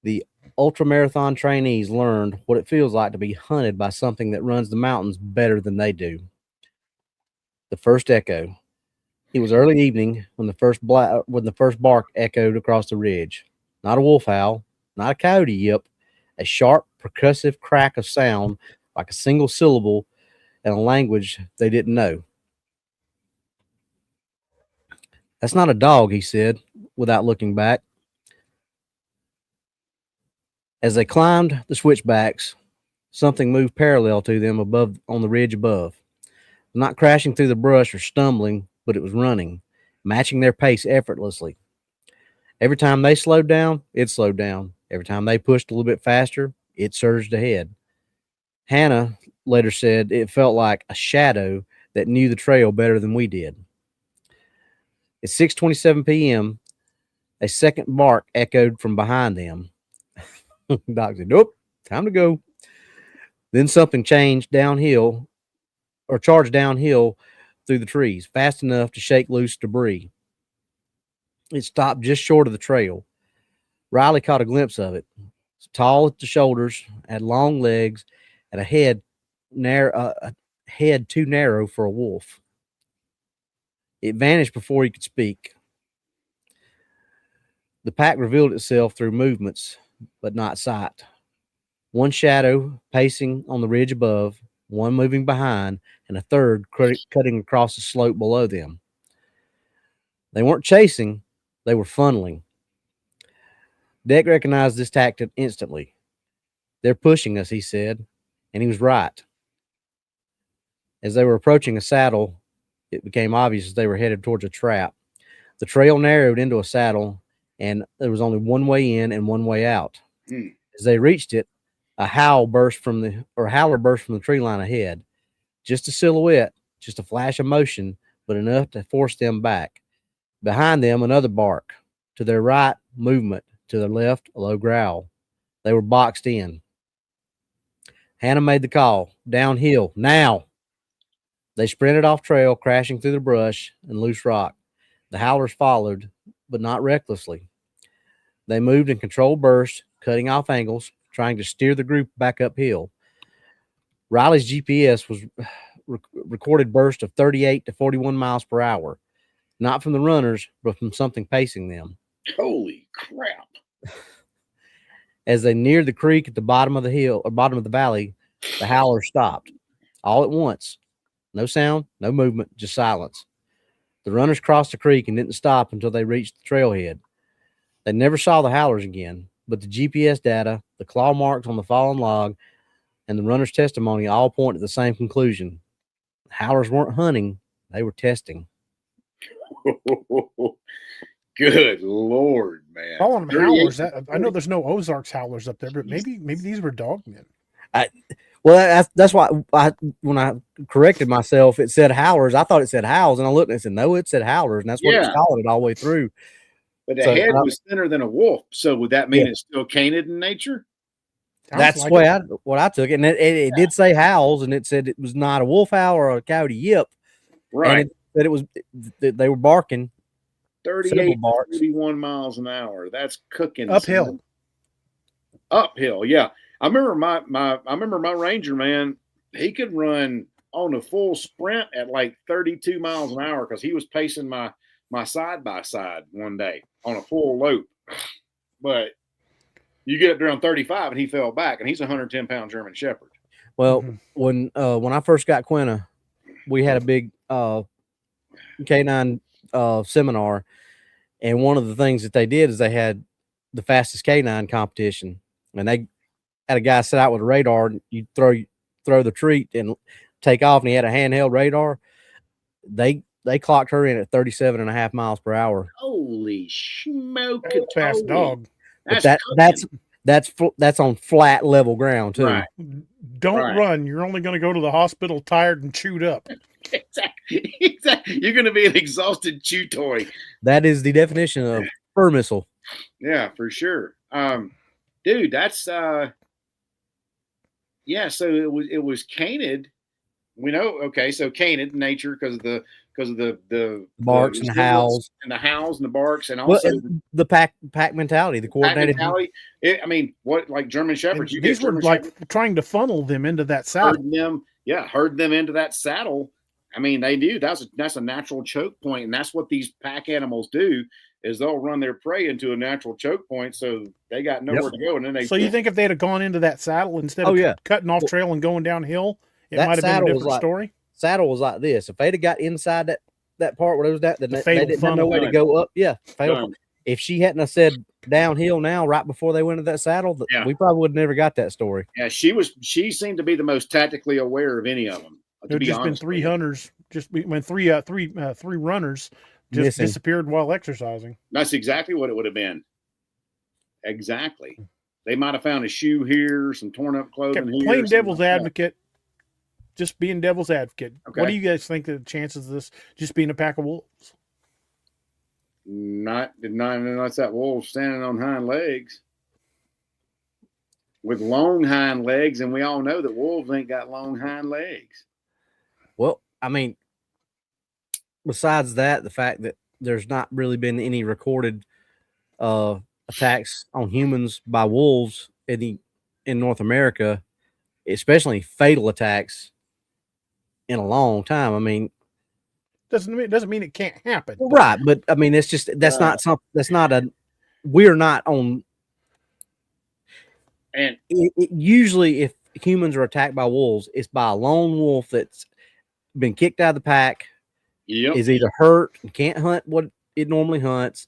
the ultramarathon trainees learned what it feels like to be hunted by something that runs the mountains better than they do. The first echo. It was early evening when the first bark echoed across the ridge. Not a wolf howl, not a coyote yip, a sharp, percussive crack of sound like a single syllable in a language they didn't know. That's not a dog, he said, without looking back. As they climbed the switchbacks, something moved parallel to them above on the ridge above. Not crashing through the brush or stumbling, but it was running, matching their pace effortlessly. Every time they slowed down, it slowed down. Every time they pushed a little bit faster, it surged ahead. Hannah later said it felt like a shadow that knew the trail better than we did. At 6:27 p.m., a second bark echoed from behind them. Doc said, "Nope, time to go." Then something charged downhill through the trees, fast enough to shake loose debris. It stopped just short of the trail. Riley caught a glimpse of it. It's tall at the shoulders, had long legs, and a head too narrow for a wolf. It vanished before he could speak. The pack revealed itself through movements, but not sight. One shadow pacing on the ridge above, one moving behind, and a third cutting across the slope below them. They weren't chasing, they were funneling. Deck recognized this tactic instantly. "They're pushing us," he said, and he was right. As they were approaching a saddle, it became obvious they were headed towards a trap. The trail narrowed into a saddle, and there was only one way in and one way out. As they reached it, a howler burst from the tree line ahead. Just a silhouette, just a flash of motion, but enough to force them back. Behind them, another bark. To their right, movement. To their left, a low growl. They were boxed in. Hannah made the call. "Downhill, now!" They sprinted off trail, crashing through the brush and loose rock. The howlers followed, but not recklessly. They moved in controlled bursts, cutting off angles, trying to steer the group back uphill. Riley's GPS was recorded burst of 38 to 41 miles per hour, not from the runners, but from something pacing them. Holy crap. As they neared the creek at the bottom of the hill or bottom of the valley, the howler stopped all at once. No sound, no movement, just silence. The runners crossed the creek and didn't stop until they reached the trailhead. They never saw the howlers again, but the GPS data, the claw marks on the fallen log, and the runner's testimony all point to the same conclusion. The howlers weren't hunting, they were testing. Good Lord, man. Calling them howlers. I know there's no Ozarks howlers up there, but maybe these were dogmen. Well, that's why when I corrected myself, it said howlers. I thought it said howls, and I looked and it said, no, it said howlers, and that's what it's called it all the way through. But the head was thinner than a wolf, so would that mean it's still canid in nature? That's the way what I took it, and it did say howls, and it said it was not a wolf howl or a coyote yip, right? And that it was they were barking 38, 41 miles an hour. That's cooking uphill. Uphill, yeah. I remember my Ranger, man. He could run on a full sprint at like 32 miles an hour because he was pacing my side by side one day on a full lope. But you get up there on 35 and he fell back, and he's a 110-pound German Shepherd. Well, when I first got Quinna, we had a big K9 seminar, and one of the things that they did is they had the fastest K9 competition, and they had a guy set out with a radar, and you throw the treat and take off, and he had a handheld radar. They clocked her in at 37.5 miles per hour. Holy smoke! That's a fast dog. That's on flat level ground too. Right. Don't run. You're only going to go to the hospital tired and chewed up. Exactly. You're going to be an exhausted chew toy. That is the definition of fur missile. Yeah, for sure. Dude, that's So it was canid. We know. Okay, so canid nature because of the barks and the howls and the barks, and also the pack mentality, the coordinated mentality. What like German Shepherds? You these were like trying to funnel them into that saddle. Herd them into that saddle. I mean, they do. That's a natural choke point, and that's what these pack animals do. Is they'll run their prey into a natural choke point, so they got nowhere to go, and then they. So you think if they'd have gone into that saddle instead of cutting off trail and going downhill, it might have been a different story? Saddle was like this. If they'd have got inside that part where it was then they didn't have no way to go up. Yeah, if she hadn't have said downhill now right before they went into that saddle, we probably would have never got that story. Yeah, she seemed to be the most tactically aware of any of them. There'd just been three hunters, three runners just Missing. disappeared while exercising. That's exactly what it would have been. Exactly. They might have found a shoe here, some torn up Okay, clothing here. playing something devil's like that. advocate, just being devil's advocate. What Okay. do you guys think of the chances of this just being a pack of wolves? Not unless that wolf standing on hind legs with long hind legs, and we all know that wolves ain't got long hind legs. Well, I mean, besides that, the fact that there's not really been any recorded attacks on humans by wolves in North America, especially fatal attacks, in a long time. I mean, doesn't mean it can't happen. Right, but I mean, it's just not something. That's not a. We're not on. And usually, if humans are attacked by wolves, it's by a lone wolf that's been kicked out of the pack. yep. Is either hurt and can't hunt what it normally hunts.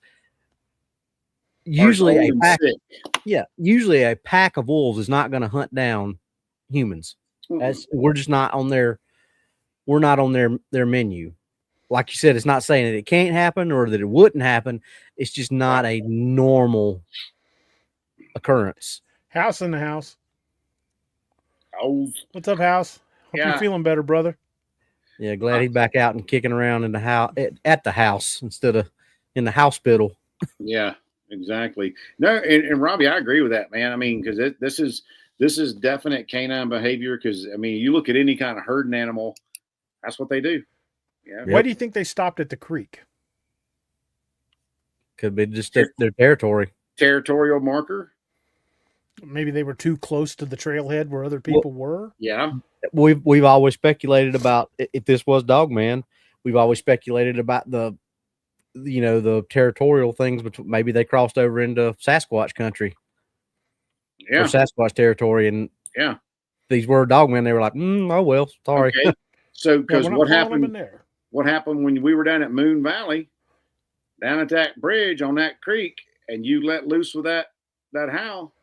Usually a pack, usually a pack of wolves is not going to hunt down humans. We're just not on their. We're not on their menu. Like you said, it's not saying that it can't happen or that it wouldn't happen. It's just not a normal occurrence. House in the house. Oh, What's up, House? Hope you're feeling better, brother. Yeah, glad he's back out and kicking around in the house at the house instead of in the hospital. Yeah, exactly. No, and Robbie, I agree with that, man. I mean, because this is definite canine behavior. Because I mean, you look at any kind of herding animal, that's what they do. Yeah. Why do you think they stopped at the creek? Could be just their territory. Territorial marker. Maybe they were too close to the trailhead where other people were. Yeah. We've always speculated about if this was Dogman. We've always speculated about the territorial things, but maybe they crossed over into Sasquatch country. Yeah. Or Sasquatch territory, and these were Dogmen. They were like, oh well, sorry. Okay. So because what happened? There? What happened when we were down at Moon Valley, down at that bridge on that creek, and you let loose with that howl?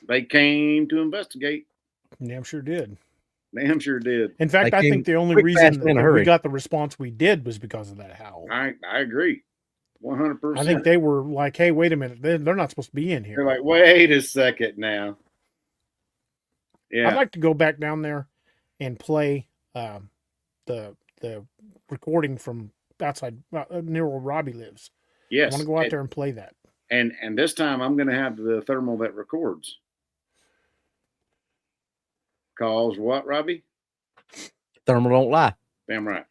They came to investigate. Damn sure did. Damn sure did. In fact, I think the only reason that we got the response we did was because of that howl. I agree. 100%. I think they were like, hey, wait a minute. They're not supposed to be in here. They're like, wait a second now. Yeah. I'd like to go back down there and play the recording from outside near where Robbie lives. Yes. I want to go out there and play that. And this time I'm going to have the thermal that records. Calls what, Robbie? Thermal don't lie. Damn right.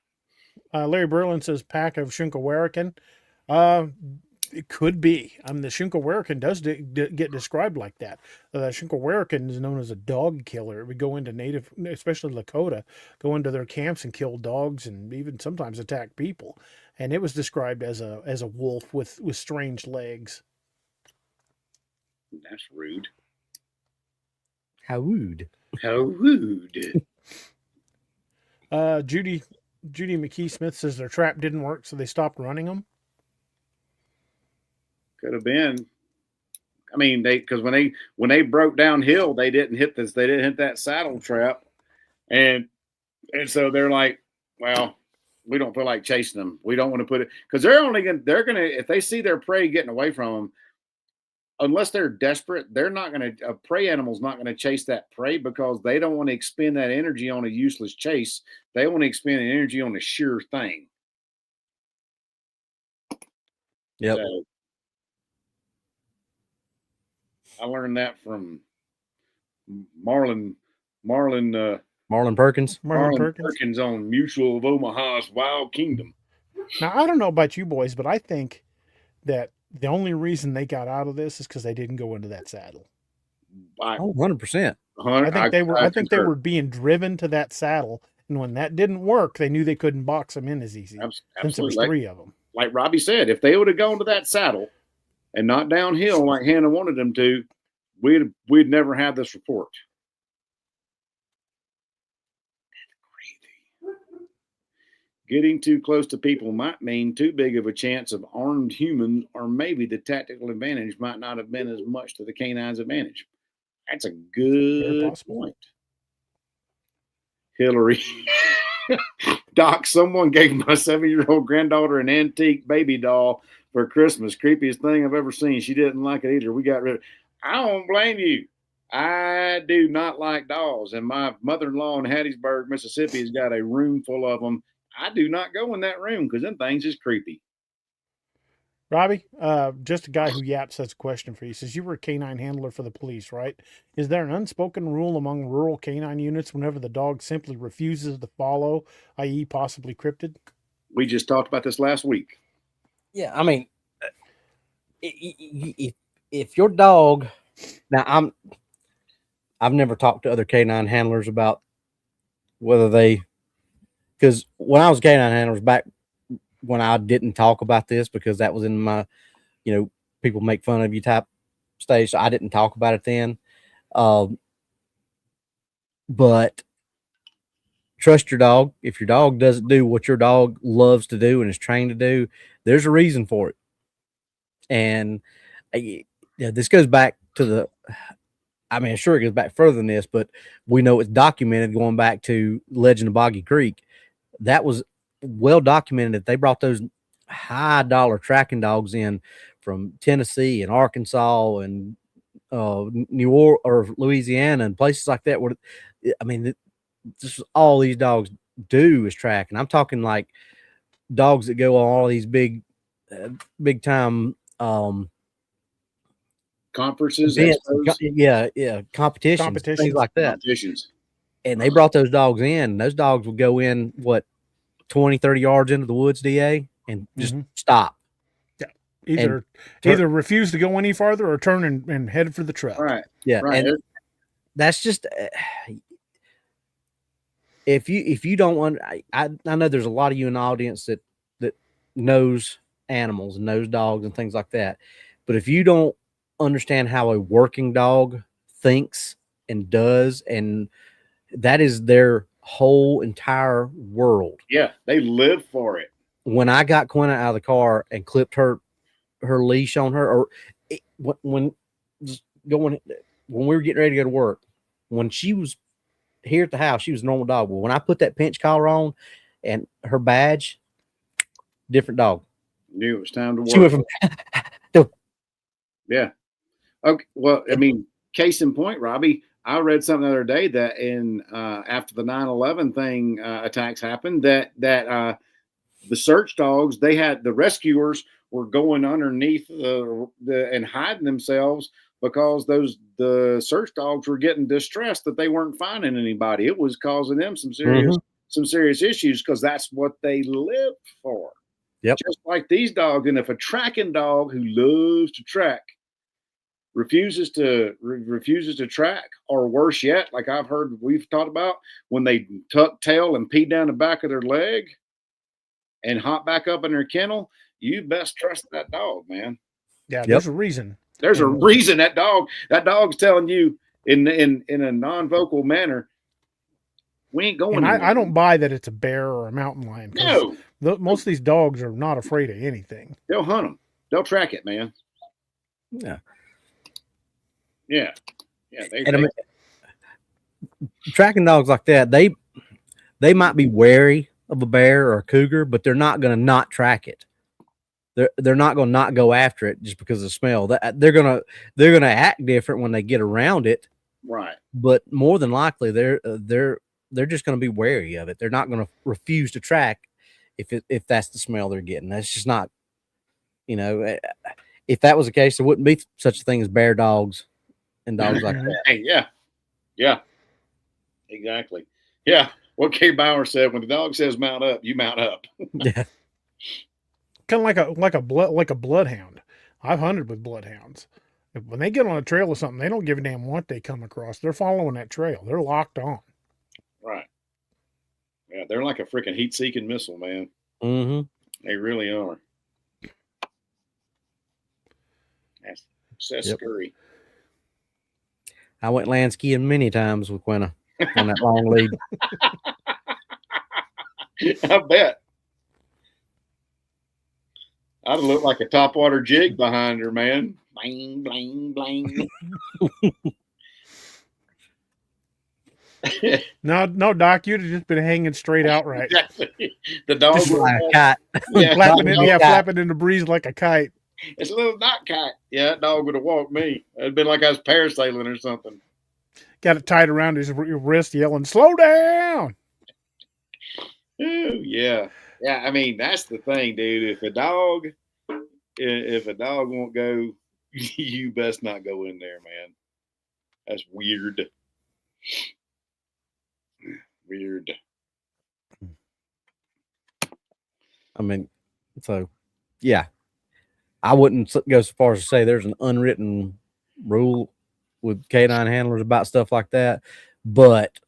Larry Berlin says pack of Shunkawarakan. It could be. The Shunkawarakan does get described like that. Shunkawarakan is known as a dog killer. It would go into native, especially Lakota, go into their camps and kill dogs and even sometimes attack people. And it was described as a wolf with strange legs. That's rude. How rude. How rude. Judy McKee Smith says their trap didn't work, so they stopped running them. Could have been. I mean, because when they broke downhill, they didn't hit this. They didn't hit that saddle trap, and so they're like, well, we don't feel like chasing them. We don't want to put it because they're gonna if they see their prey getting away from them, unless they're desperate, they're not gonna. A prey animal's not gonna chase that prey because they don't want to expend that energy on a useless chase. They want to expend energy on a sure thing. Yep. So, I learned that from Marlon Perkins. Marlon Perkins on Mutual of Omaha's Wild Kingdom. Now, I don't know about you boys, but I think that the only reason they got out of this is because they didn't go into that saddle. 100%. I think they were being driven to that saddle, and when that didn't work, they knew they couldn't box them in as easy. Absolutely. Since there was three of them. Like Robbie said, if they would have gone to that saddle and not downhill like Hannah wanted them to, we'd never have this report. That's crazy. Getting too close to people might mean too big of a chance of armed humans, or maybe the tactical advantage might not have been as much to the canine's advantage. That's a good point. Hillary. Doc, someone gave my 7-year-old granddaughter an antique baby doll for Christmas. Creepiest thing I've ever seen. She didn't like it either. We got rid of it. I don't blame you. I do not like dolls. And my mother-in-law in Hattiesburg, Mississippi has got a room full of them. I do not go in that room because them things is creepy. Robbie, just a guy who yaps has a question for you. He says you were a canine handler for the police, right? Is there an unspoken rule among rural canine units whenever the dog simply refuses to follow, i.e. possibly cryptid? We just talked about this last week. Yeah, I mean, if your dog, now I've never talked to other canine handlers about whether they, because when I was canine handlers back when I didn't talk about this because that was in my, people make fun of you type stage. So I didn't talk about it then. But trust your dog. If your dog doesn't do what your dog loves to do and is trained to do, there's a reason for it. And this goes back to sure it goes back further than this, but we know it's documented going back to Legend of Boggy Creek. That was well documented that they brought those high dollar tracking dogs in from Tennessee and Arkansas and New Orleans or Louisiana and places like that. Where, I mean, this is all these dogs do is track, and I'm talking like dogs that go on all these big time Conferences, events, expos, competitions, things like that. competitions. And they brought those dogs in, and those dogs would go in 20, 30 yards into the woods, DA, and just stop. Yeah. Either refuse to go any farther or turn and head for the truck. Right. Yeah. Right. And that's just if you don't want, I know there's a lot of you in the audience that knows animals and knows dogs and things like that. But if you don't understand how a working dog thinks and does, and that is their whole entire world. Yeah, they live for it. When I got Quinna out of the car and clipped her leash on her, or when we were getting ready to go to work, when she was here at the house, she was a normal dog. But when I put that pinch collar on and her badge, different dog. Knew it was time to work. She went from yeah. Okay. Well, I mean, case in point, Robbie, I read something the other day that in after the 9/11 thing attacks happened, that the search dogs, they had the rescuers were going underneath and hiding themselves because the search dogs were getting distressed that they weren't finding anybody. It was causing them some serious issues because that's what they live for. Yep. Just like these dogs. And if a tracking dog who loves to track refuses to track, or worse yet, like I've heard we've talked about, when they tuck tail and pee down the back of their leg and hop back up in their kennel, you best trust that dog, man. Yeah, there's a reason. There's a reason that dog's telling you in a non-vocal manner, we ain't going. And I don't buy that it's a bear or a mountain lion. No, most of these dogs are not afraid of anything. They'll hunt them. They'll track it, man. Yeah. Yeah. Tracking dogs like that, they might be wary of a bear or a cougar, but they're not going to not track it. They're not going to not go after it just because of the smell. They're going to act different when they get around it. Right. But more than likely, they're just going to be wary of it. They're not going to refuse to track if that's the smell they're getting. That's just not, if that was the case, there wouldn't be such a thing as bear dogs and dogs like that. Hey, yeah, exactly. Yeah, what Kay Bauer said: when the dog says mount up, you mount up. Yeah, kind of like a bloodhound. I've hunted with bloodhounds. When they get on a trail or something, they don't give a damn what they come across. They're following that trail. They're locked on. Right. Yeah, they're like a freaking heat-seeking missile, man. Mm-hmm. They really are. That's scary. I went land skiing many times with Quinna on that long lead. I bet. I'd look like a topwater jig behind her, man. Blang, blang, blang. No, Doc, you'd have just been hanging straight outright. Exactly. The dog Just would Like a have, cat. yeah, flapping in, Dog- flapping in the breeze like a kite. it's a little night cat. Yeah, that dog would have walked me. It'd been like I was parasailing or something. Got it tied around his wrist, yelling, "Slow down!" Ooh, yeah. Yeah, I mean, that's the thing, dude. If a dog won't go, you best not go in there, man. That's weird. Weird. I mean, so yeah, I wouldn't go so far as to say there's an unwritten rule with canine handlers about stuff like that, but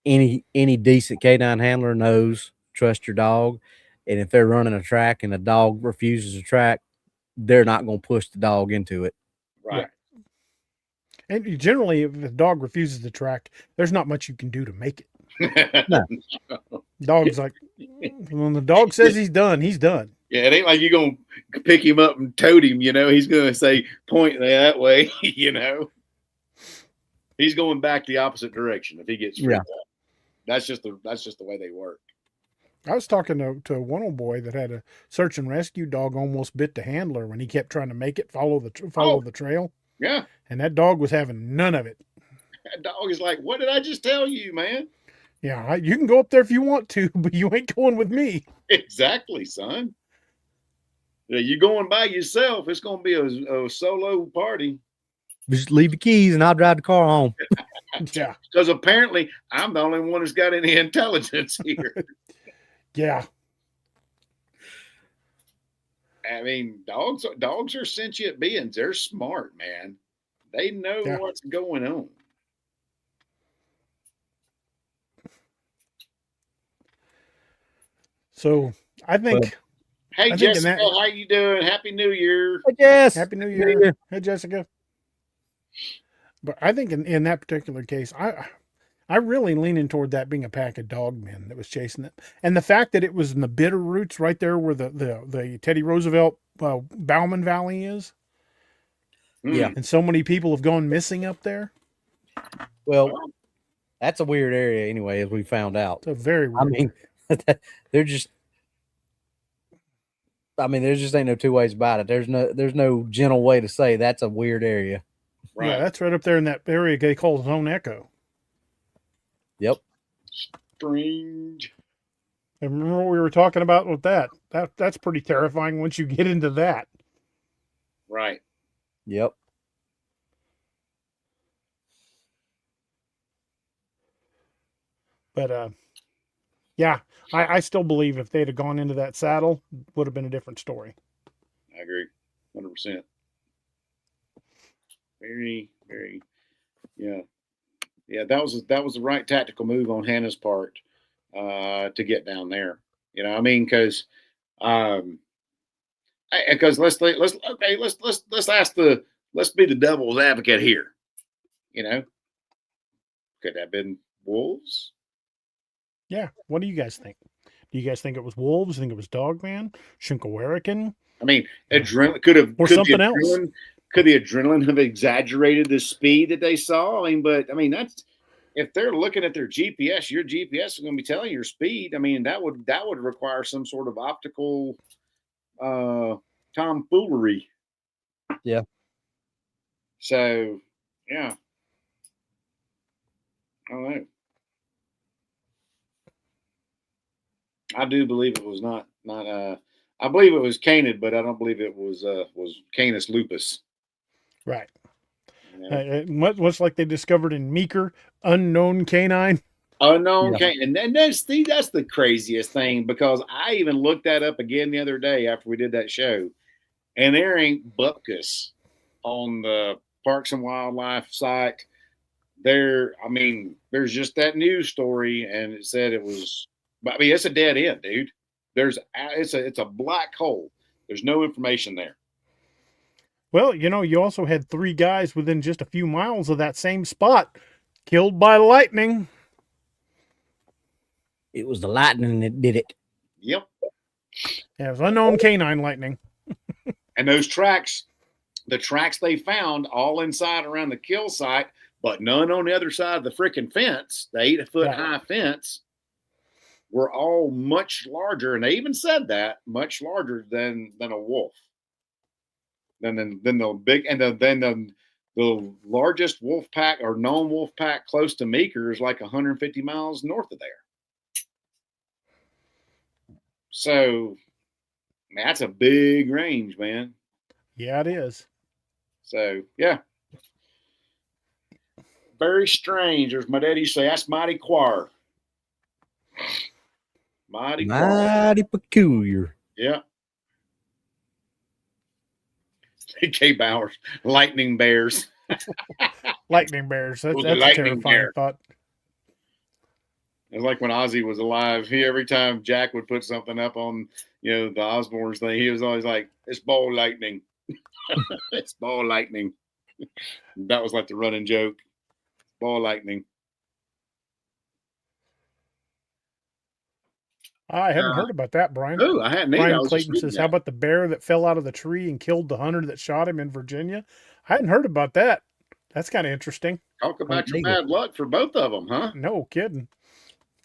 any decent canine handler knows trust your dog, and if they're running a track and the dog refuses to track, they're not going to push the dog into it. Right. And generally, if the dog refuses to track, there's not much you can do to make it. No. Dog's like, when the dog says he's done, he's done. Yeah, it ain't like you're going to pick him up and tote him, you know. He's going to say, point that way, you know. He's going back the opposite direction if he gets freaked out. That's just the way they work. I was talking to one old boy that had a search and rescue dog almost bit the handler when he kept trying to make it follow the trail. Yeah. And that dog was having none of it. That dog is like, what did I just tell you, man? Yeah, you can go up there if you want to, but you ain't going with me. Exactly, son. Yeah, you're going by yourself. It's going to be a solo party. Just leave the keys and I'll drive the car home. Yeah. Because apparently I'm the only one who's got any intelligence here. Yeah. I mean, dogs are sentient beings. They're smart, man. They know what's going on. So I think. Hey, Jessica, how you doing? Happy New Year. Yes. Happy New Year. Hey, Jessica. But I think in that particular case, I really leaning toward that being a pack of dog men that was chasing it. And the fact that it was in the Bitterroots right there where the Teddy Roosevelt Bauman Valley is. Yeah. And so many people have gone missing up there. Well, that's a weird area anyway, as we found out. It's a very weird. I mean, there just ain't no two ways about it. There's no gentle way to say that's a weird area. Right. Yeah, that's right up there in that area they call Zone Echo. Yep. Strange. And remember what we were talking about with that? That's pretty terrifying once you get into that. Right. Yep. But yeah, I still believe if they'd have gone into that saddle, would have been a different story. I agree, 100%. Very, very, yeah. That was the right tactical move on Hannah's part to get down there. You know, I mean, because let's be the devil's advocate here. You know, could that have been wolves? Yeah. What do you guys think? Do you guys think it was wolves? Think it was Dogman, Shinkawarican? I mean, adrenaline could something else. Could the adrenaline have exaggerated the speed that they saw? I mean, that's if they're looking at their GPS, your GPS is going to be telling your speed. I mean, that would require some sort of optical tomfoolery. Yeah. So, yeah. I don't know. I do believe it was not. I believe it was canid, but I don't believe it was Canis lupus. Right. You know? Much like they discovered in Meeker, unknown canine. Unknown canine, and that's the craziest thing because I even looked that up again the other day after we did that show, and there ain't bupkis on the Parks and Wildlife site. There's just that news story, and it said it was. But I mean, it's a dead end, dude. It's a black hole. There's no information there. Well, you also had 3 guys within just a few miles of that same spot killed by lightning. It was the lightning that did it. Yep. Yeah, it was unknown canine lightning. And those tracks, the tracks they found all inside around the kill site but none on the other side of the freaking fence, the 8-foot Right. high fence, were all much larger. And they even said that much larger than a wolf. Then the big, and then the largest wolf pack or known wolf pack close to Meeker is like 150 miles north of there. So that's a big range, man. Yeah, it is. So yeah, very strange. As my daddy say, that's mighty quar. Mighty quar. Mighty peculiar. Yeah. K. Bowers, lightning bears. Lightning bears. That's, Well, the that's a lightning terrifying bear. thought. It's like when Ozzy was alive. Every time Jack would put something up on, the Osbournes thing, he was always like, "It's ball lightning." It's ball lightning. That was like the running joke. Ball lightning. I hadn't heard about that, Brian. Oh, I hadn't either. I Brian was just Clayton reading says, that. "How about the bear that fell out of the tree and killed the hunter that shot him in Virginia?" I hadn't heard about that. That's kind of interesting. Talk about your neither. bad luck for both of them, huh? No kidding.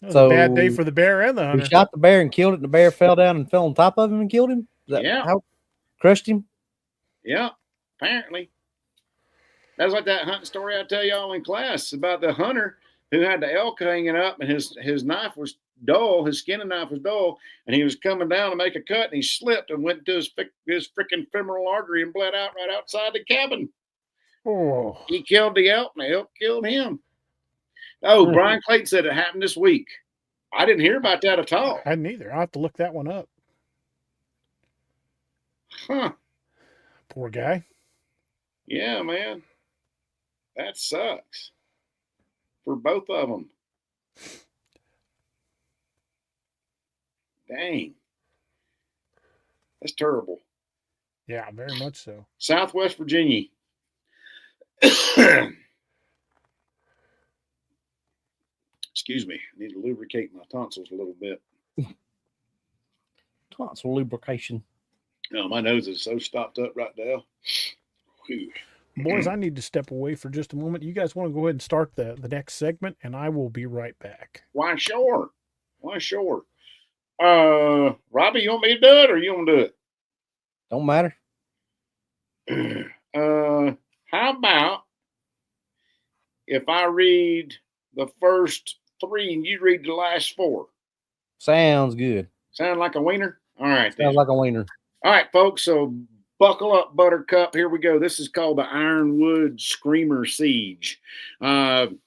That was a bad day for the bear and the He hunter. shot the bear and killed it, and the bear fell down and fell on top of him and killed him? Is that Yeah. how crushed him? Yeah, apparently. That's like that hunting story I tell y'all in class about the hunter who had the elk hanging up, and his knife was dull, his skinning knife was dull, and he was coming down to make a cut, and he slipped and went to his freaking femoral artery and bled out right outside the cabin. Oh, He killed the elk, and the elk killed him. Oh, Brian Clayton said it happened this week. I didn't hear about that at all. I hadn't either. I'll have to look that one up. Huh. Poor guy. Yeah, man. That sucks. For both of them. Dang. That's terrible. Yeah, very much so. Southwest Virginia. Excuse me. I need to lubricate my tonsils a little bit. Tonsil lubrication. No, my nose is so stopped up right now. Whew. Boys, I need to step away for just a moment. You guys want to go ahead and start the next segment, and I will be right back. Why, sure. Robbie, you want me to do it or you want to do it? Don't matter. How about if I read the first 3 and you read the last 4? Sounds good. Sound like a wiener? All right. Then. Sounds like a wiener. All right, folks. So buckle up, Buttercup. Here we go. This is called the Ironwood Screamer Siege. Northern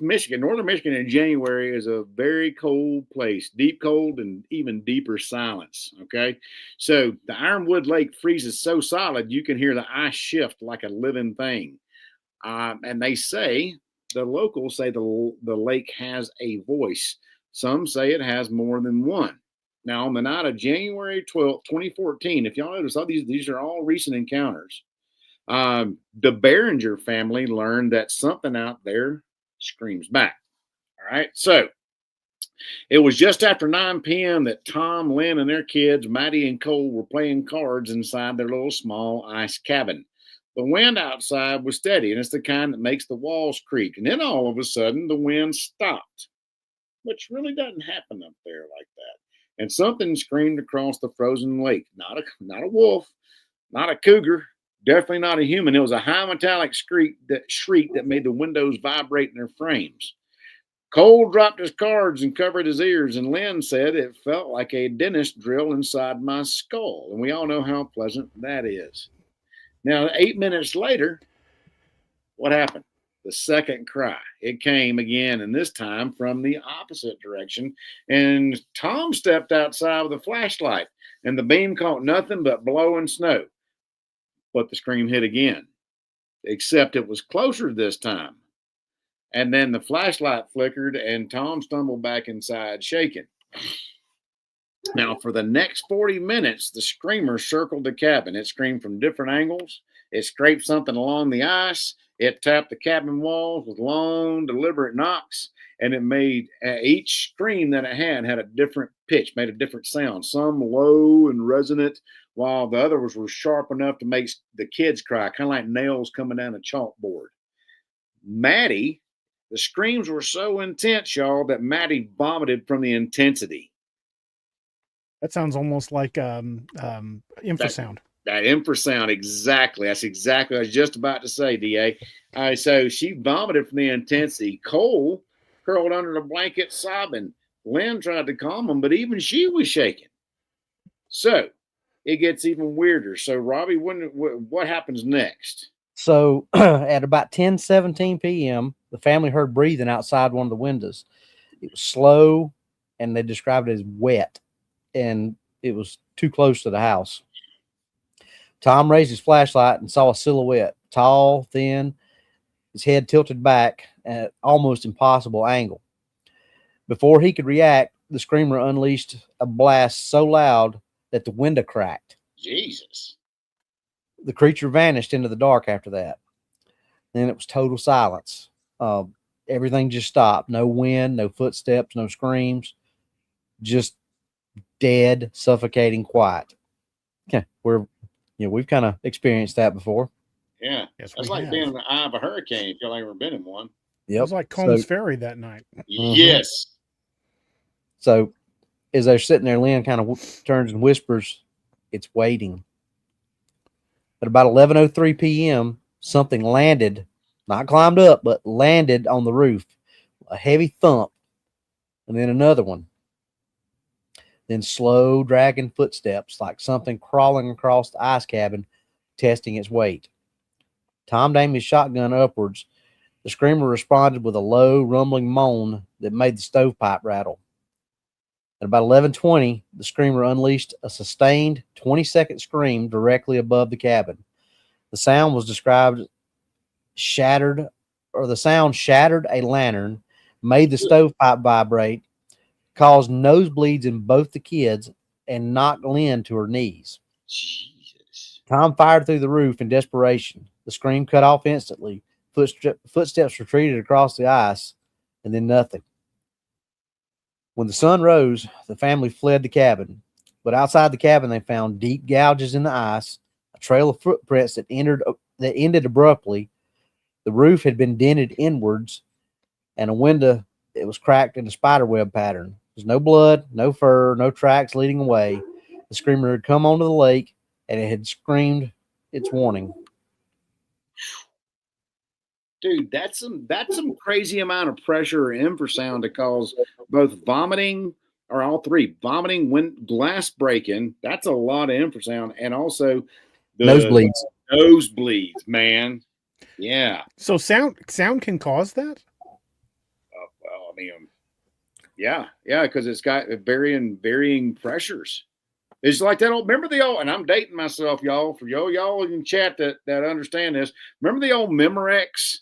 Michigan in January is a very cold place, deep cold and even deeper silence. Okay. So the Ironwood Lake freezes so solid you can hear the ice shift like a living thing. And the locals say the lake has a voice. Some say it has more than one. Now, on the night of January 12th, 2014, if y'all notice, all these are all recent encounters. The Behringer family learned that something out there screams back. All right. So it was just after 9 p.m. that Tom, Lynn, and their kids, Maddie and Cole, were playing cards inside their little small ice cabin. The wind outside was steady, and it's the kind that makes the walls creak. And then all of a sudden, the wind stopped, which really doesn't happen up there like that. And something screamed across the frozen lake. Not a wolf, not a cougar, definitely not a human. It was a high metallic shriek that made the windows vibrate in their frames. Cole dropped his cards and covered his ears, and Lynn said it felt like a dentist drill inside my skull. And we all know how pleasant that is. Now, 8 minutes later, what happened? The second cry. It came again, and this time from the opposite direction. And Tom stepped outside with a flashlight, and the beam caught nothing but blowing snow. But the scream hit again, except it was closer this time. And then the flashlight flickered, and Tom stumbled back inside, shaking. Now, for the next 40 minutes, the screamer circled the cabin. It screamed from different angles. It scraped something along the ice. It tapped the cabin walls with long, deliberate knocks, and it made each scream that it had a different pitch, made a different sound. Some low and resonant, while the others were sharp enough to make the kids cry, kind of like nails coming down a chalkboard. Maddie, the screams were so intense, y'all, that Maddie vomited from the intensity. That sounds almost like infrasound. That infrasound, exactly. That's exactly what I was just about to say, DA. So she vomited from the intensity. Cole curled under the blanket sobbing. Lynn tried to calm him, but even she was shaking. So it gets even weirder. So, Robbie, what happens next? So at about 10:17 p.m., the family heard breathing outside one of the windows. It was slow, and they described it as wet, and it was too close to the house. Tom raised his flashlight and saw a silhouette, tall, thin, his head tilted back at an almost impossible angle. Before he could react, the screamer unleashed a blast so loud that the window cracked. Jesus. The creature vanished into the dark after that. Then it was total silence. Everything just stopped. No wind, no footsteps, no screams. Just dead, suffocating quiet. Okay, we've kind of experienced that before. Yeah. Yes, That's we like have. being in the eye of a hurricane if y'all ain't ever been in one. It was like Combs Ferry that night. Yes. So as they're sitting there, Lynn kind of turns and whispers, "It's waiting." At about 11:03 p.m., something landed, not climbed up, but landed on the roof. A heavy thump, and then another one. Then slow, dragging footsteps, like something crawling across the ice cabin, testing its weight. Tom aimed his shotgun upwards. The screamer responded with a low, rumbling moan that made the stovepipe rattle. At about 11:20, the screamer unleashed a sustained 20-second scream directly above the cabin. The sound was described shattered a lantern, made the stovepipe vibrate, caused nosebleeds in both the kids, and knocked Lynn to her knees. Jesus. Tom fired through the roof in desperation. The scream cut off instantly. Footsteps retreated across the ice, and then nothing. When the sun rose, the family fled the cabin. But outside the cabin, they found deep gouges in the ice, a trail of footprints that ended abruptly. The roof had been dented inwards, and a window that was cracked in a spiderweb pattern. There's no blood, no fur, no tracks leading away. The screamer had come onto the lake, and it had screamed its warning. Dude, that's some crazy amount of pressure or infrasound to cause both vomiting, or all three, vomiting, wind, glass breaking. That's a lot of infrasound, and also the nosebleeds, man. Yeah. So sound can cause that? Well, I mean, yeah, because it's got varying pressures. It's like that old. Remember the old, and I'm dating myself, y'all. For y'all in chat that understand this. Remember the old Memorex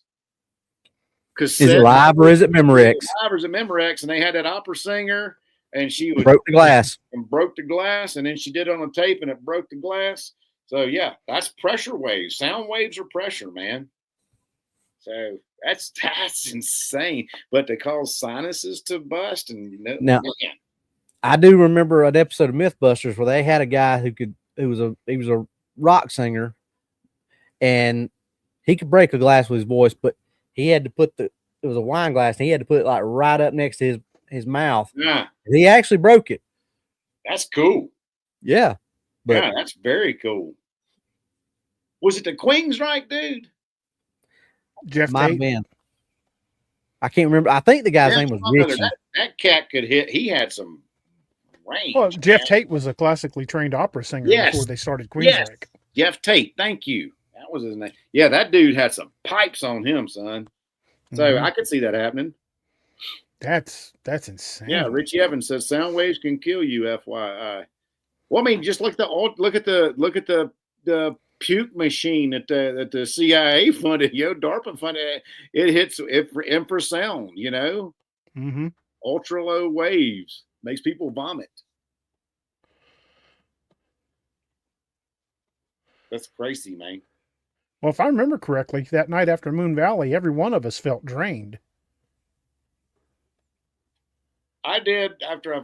cassette? Is it live or is it Memorex? Live or is it Memorex? And they had that opera singer, and she broke the glass, and then she did it on a tape, and it broke the glass. So yeah, that's pressure waves. Sound waves are pressure, man. So that's insane. But they cause sinuses to bust, and now. Man. I do remember an episode of Mythbusters where they had a guy he was a rock singer, and he could break a glass with his voice, but he had to put it was a wine glass, and he had to put it like right up next to his mouth. Yeah. He actually broke it. That's cool. Yeah. Yeah, that's very cool. Was it the Queensryche dude? Jeff Might have Tate? been. I can't remember. I think the guy's name was Richie. That cat could hit. He had some range. Well, Jeff Tate was a classically trained opera singer before they started Queensryche. Yes. Jeff Tate, thank you. That was his name. Yeah, that dude had some pipes on him, son. So I could see that happening. That's insane. Yeah, Richie Evans says sound waves can kill you, FYI. Well, I mean, just look at the puke machine that the CIA funded, DARPA funded. It hits infrasound, ultra low waves, makes people vomit. That's crazy, man. Well, if I remember correctly, that night after Moon Valley, every one of us felt drained. I did after I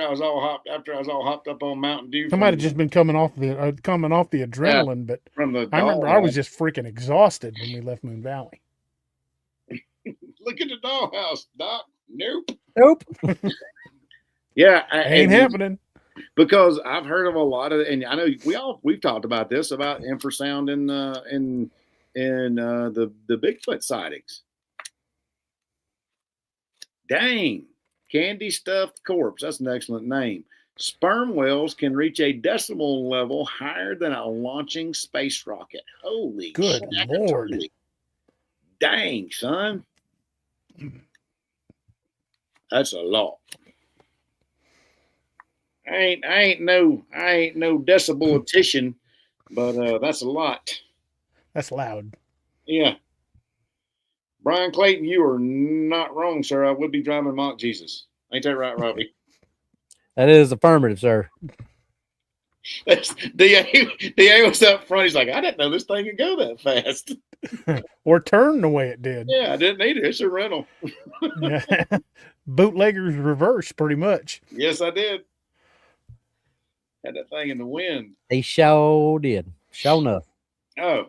was all hopped up on Mountain Dew. I might have just been coming off the adrenaline, but from the I remember I was dollhouse. just freaking exhausted when we left Moon Valley. Look at the dollhouse, Doc. Nope. Nope. Yeah, Ain't happening. because I've heard of a lot of, and I know we've talked about this about infrasound in the Bigfoot sightings. Dang, candy stuffed corpse. That's an excellent name. Sperm whales can reach a decimal level higher than a launching space rocket. Holy Good Lord. shit. Dang, son. That's a lot. I ain't no decibelitician, but that's a lot. That's loud. Yeah. Brian Clayton, you are not wrong, sir. I would be driving Mock Jesus. Ain't that right, Robbie? That is affirmative, sir. DA was up front. He's like, I didn't know this thing could go that fast. Or turn the way it did. Yeah, I didn't need it. It's a rental. Yeah. Bootlegger's reverse, pretty much. Yes, I did. Had that thing in the wind. He sure did. Sure enough. Oh,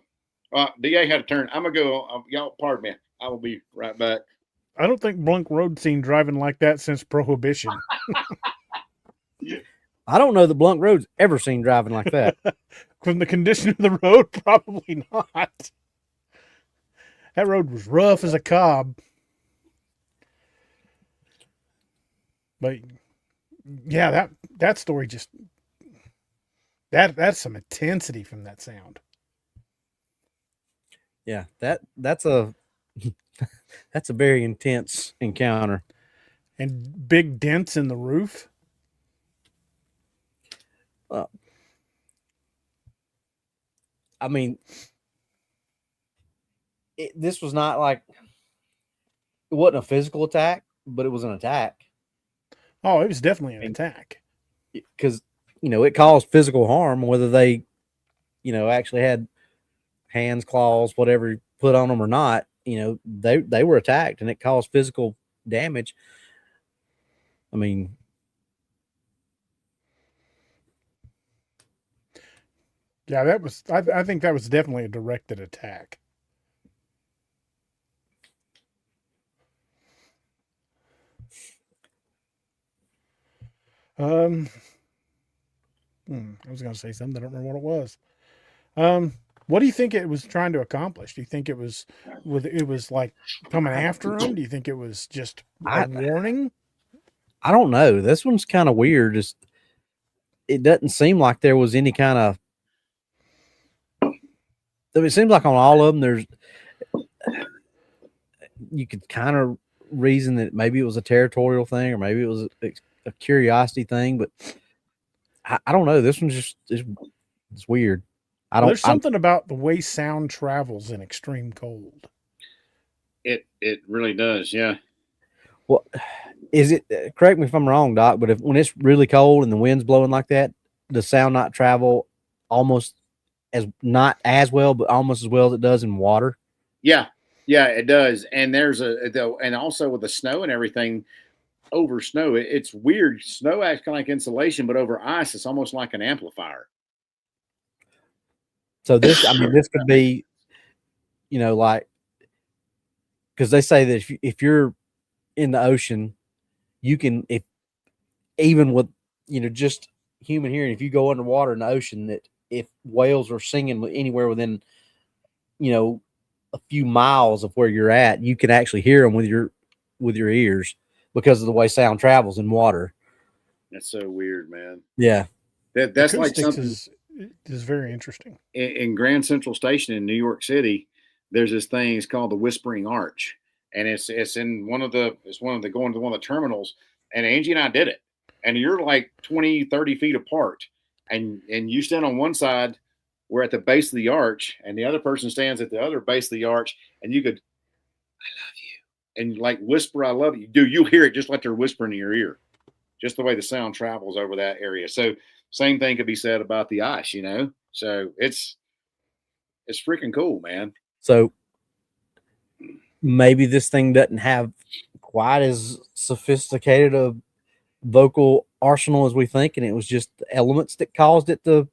DA had to turn. I'm going to go. Y'all, pardon me. I will be right back. I don't think Blunk Road seen driving like that since Prohibition. I don't know that Blunt Road's ever seen driving like that. From the condition of the road, probably not. That road was rough as a cob. But yeah, that story just that's some intensity from that sound. Yeah, that's a that's a very intense encounter. And big dents in the roof. I mean, this was not like, it wasn't a physical attack, but it was an attack. Oh, it was definitely an attack. Because, it caused physical harm, whether they, actually had hands, claws, whatever put on them or not. They were attacked and it caused physical damage. I mean, yeah, that was. I think that was definitely a directed attack. I was going to say something. I don't remember what it was. What do you think it was trying to accomplish? Do you think it was like coming after him? Do you think it was just a warning? I don't know. This one's kind of weird. It doesn't seem like there was any kind of. It seems like on all of them, you could kind of reason that maybe it was a territorial thing or maybe it was a curiosity thing, but I don't know. This one's just it's weird. There's something about the way sound travels in extreme cold. It really does, yeah. Well, is it? Correct me if I'm wrong, Doc. But when it's really cold and the wind's blowing like that, does sound not travel almost not as well, but almost as well as it does in water? Yeah, it does. And and also with the snow and everything. Over snow, it's weird. Snow acts kind of like insulation, but over ice, it's almost like an amplifier. So this could be, like, because they say that if you're in the ocean, you can, if even with, just human hearing, if you go underwater in the ocean, that if whales are singing anywhere within, a few miles of where you're at, you can actually hear them with your ears because of the way sound travels in water. That's so weird, man. Yeah. That's like something is very interesting. In Grand Central Station in New York City, there's this thing, it's called the Whispering Arch. And it's in one of the going to one of the terminals. And Angie and I did it. And you're like 20, 30 feet apart. And you stand on one side, we're at the base of the arch, and the other person stands at the other base of the arch, and you could, I love you. And like whisper, I love you. You hear it just like they're whispering in your ear, just the way the sound travels over that area. So same thing could be said about the ice, So it's freaking cool, man. So maybe this thing doesn't have quite as sophisticated vocal arsenal as we think, and it was just the elements that caused it to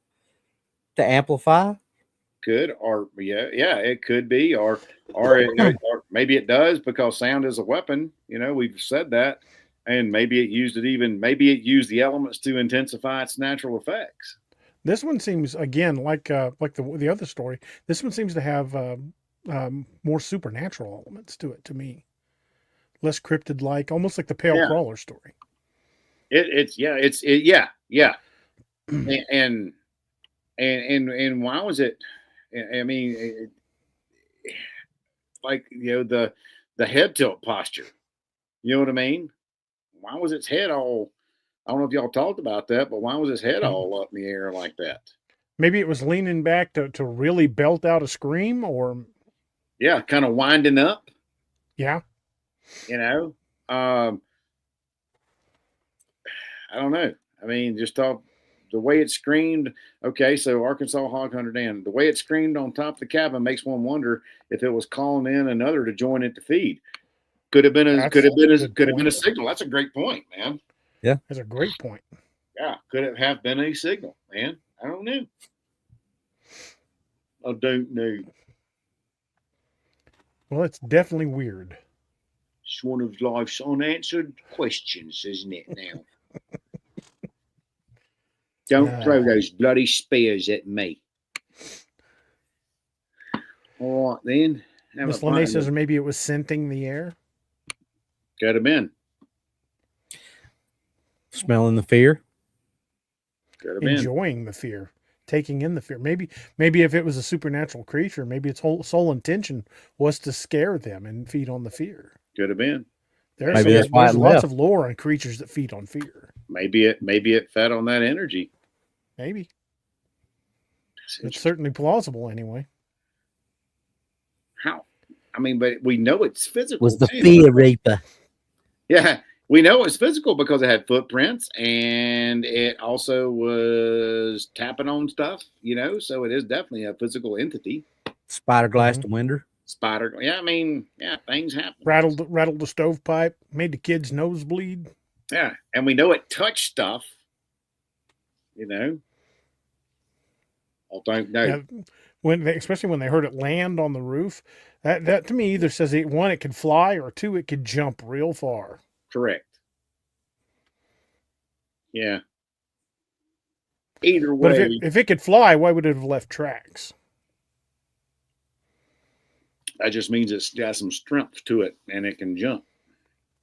amplify. Could, or yeah, it could be, or or maybe it does because sound is a weapon. We've said that, and maybe it used the elements to intensify its natural effects. This one seems, again, like the other story. This one seems to have more supernatural elements to it, to me. Less cryptid like, almost like the pale crawler story. Yeah. And why was it? I mean, like the head tilt posture. You know what I mean? Why was its head all? I don't know if y'all talked about that, but why was his head all up in the air like that? Maybe it was leaning back to really belt out a scream, or yeah, kind of winding up. Yeah. I don't know. I mean, just thought the way it screamed. Okay, so Arkansas Hog Hunter Dan, the way it screamed on top of the cabin makes one wonder if it was calling in another to join it to feed. Could have been a signal. That's a great point, man. Yeah, that's a great point. Yeah, could it have been a signal, man? I don't know. I don't know. Well, it's definitely weird. It's one of life's unanswered questions, isn't it now? Don't throw those bloody spears at me. All right, then. Miss Lene says maybe it was scenting the air. Could have been. Smelling the fear. Could have been. Enjoying the fear. Taking in the fear. Maybe if it was a supernatural creature, maybe its whole sole intention was to scare them and feed on the fear. Could have been. There's lots of lore on creatures that feed on fear. Maybe it fed on that energy. Maybe. It's certainly plausible anyway. How? I mean, but we know it's physical. Was the fear reaper. Yeah. We know it's physical because it had footprints and it also was tapping on stuff, so it is definitely a physical entity. Spider glass the window. Yeah, I mean, yeah, things happen. Rattled the stovepipe, made the kid's nose bleed. Yeah, and we know it touched stuff, Yeah, especially when they heard it land on the roof, that to me either says one, it could fly, or two, it could jump real far. Correct. Yeah. Either way. But if it could fly, why would it have left tracks? That just means it's got some strength to it and it can jump.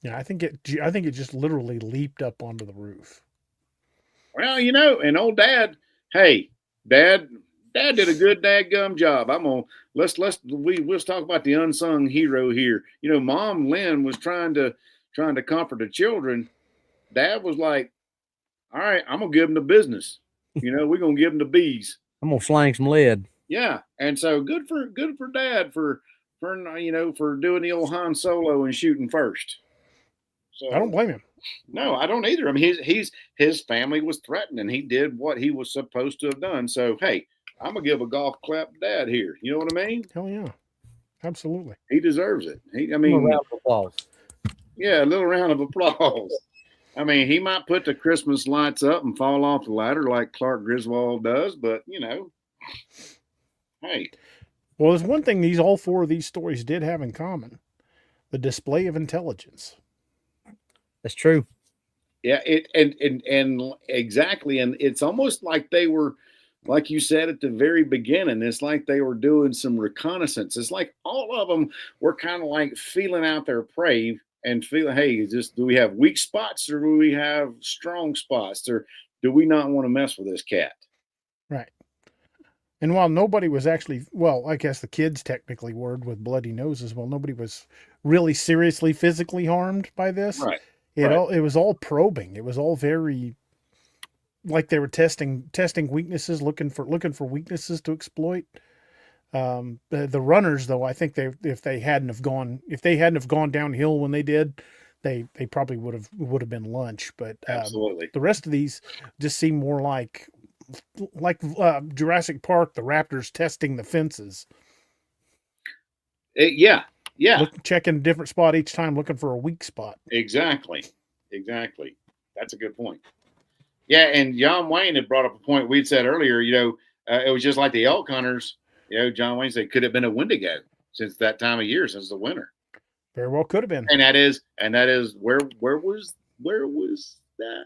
Yeah, I think it just literally leaped up onto the roof. Well, and old Dad, hey, Dad did a good dadgum job. Let's talk about the unsung hero here. Mom Lynn was trying to comfort the children. Dad was like, all right, I'm gonna give them the business. We're gonna give them the bees. I'm gonna slang some lead. Yeah, and so good for Dad for doing the old Han Solo and shooting first. So I don't blame him. No, I don't either. I mean, his family was threatened, and he did what he was supposed to have done. So hey, I'm gonna give a golf clap to Dad here. You know what I mean? Hell yeah, absolutely. He deserves it. A round of applause. Yeah, a little round of applause. I mean, he might put the Christmas lights up and fall off the ladder like Clark Griswold does, but hey. Well, there's one thing all four of these stories did have in common: the display of intelligence. That's true. Yeah, and exactly, and it's almost like they were, like you said at the very beginning, it's like they were doing some reconnaissance. It's like all of them were kind of like feeling out their prey and feeling, hey, do we have weak spots or do we have strong spots, or do we not want to mess with this cat? Right. And while nobody was actually, well, I guess the kids technically were with bloody noses. Well, nobody was really seriously physically harmed by this. Right. It was all probing. It was all very like they were testing weaknesses, looking for weaknesses to exploit. The runners, though, I think if they hadn't have gone downhill when they did, they probably would have been lunch. But absolutely, the rest of these just seem more like Jurassic Park, the raptors testing the fences. Yeah. Checking a different spot each time, looking for a weak spot. Exactly. That's a good point. Yeah, and John Wayne had brought up a point we'd said earlier. It was just like the elk hunters. John Wayne said, could have been a Wendigo since that time of year, since the winter. Very well could have been. And that is where was that?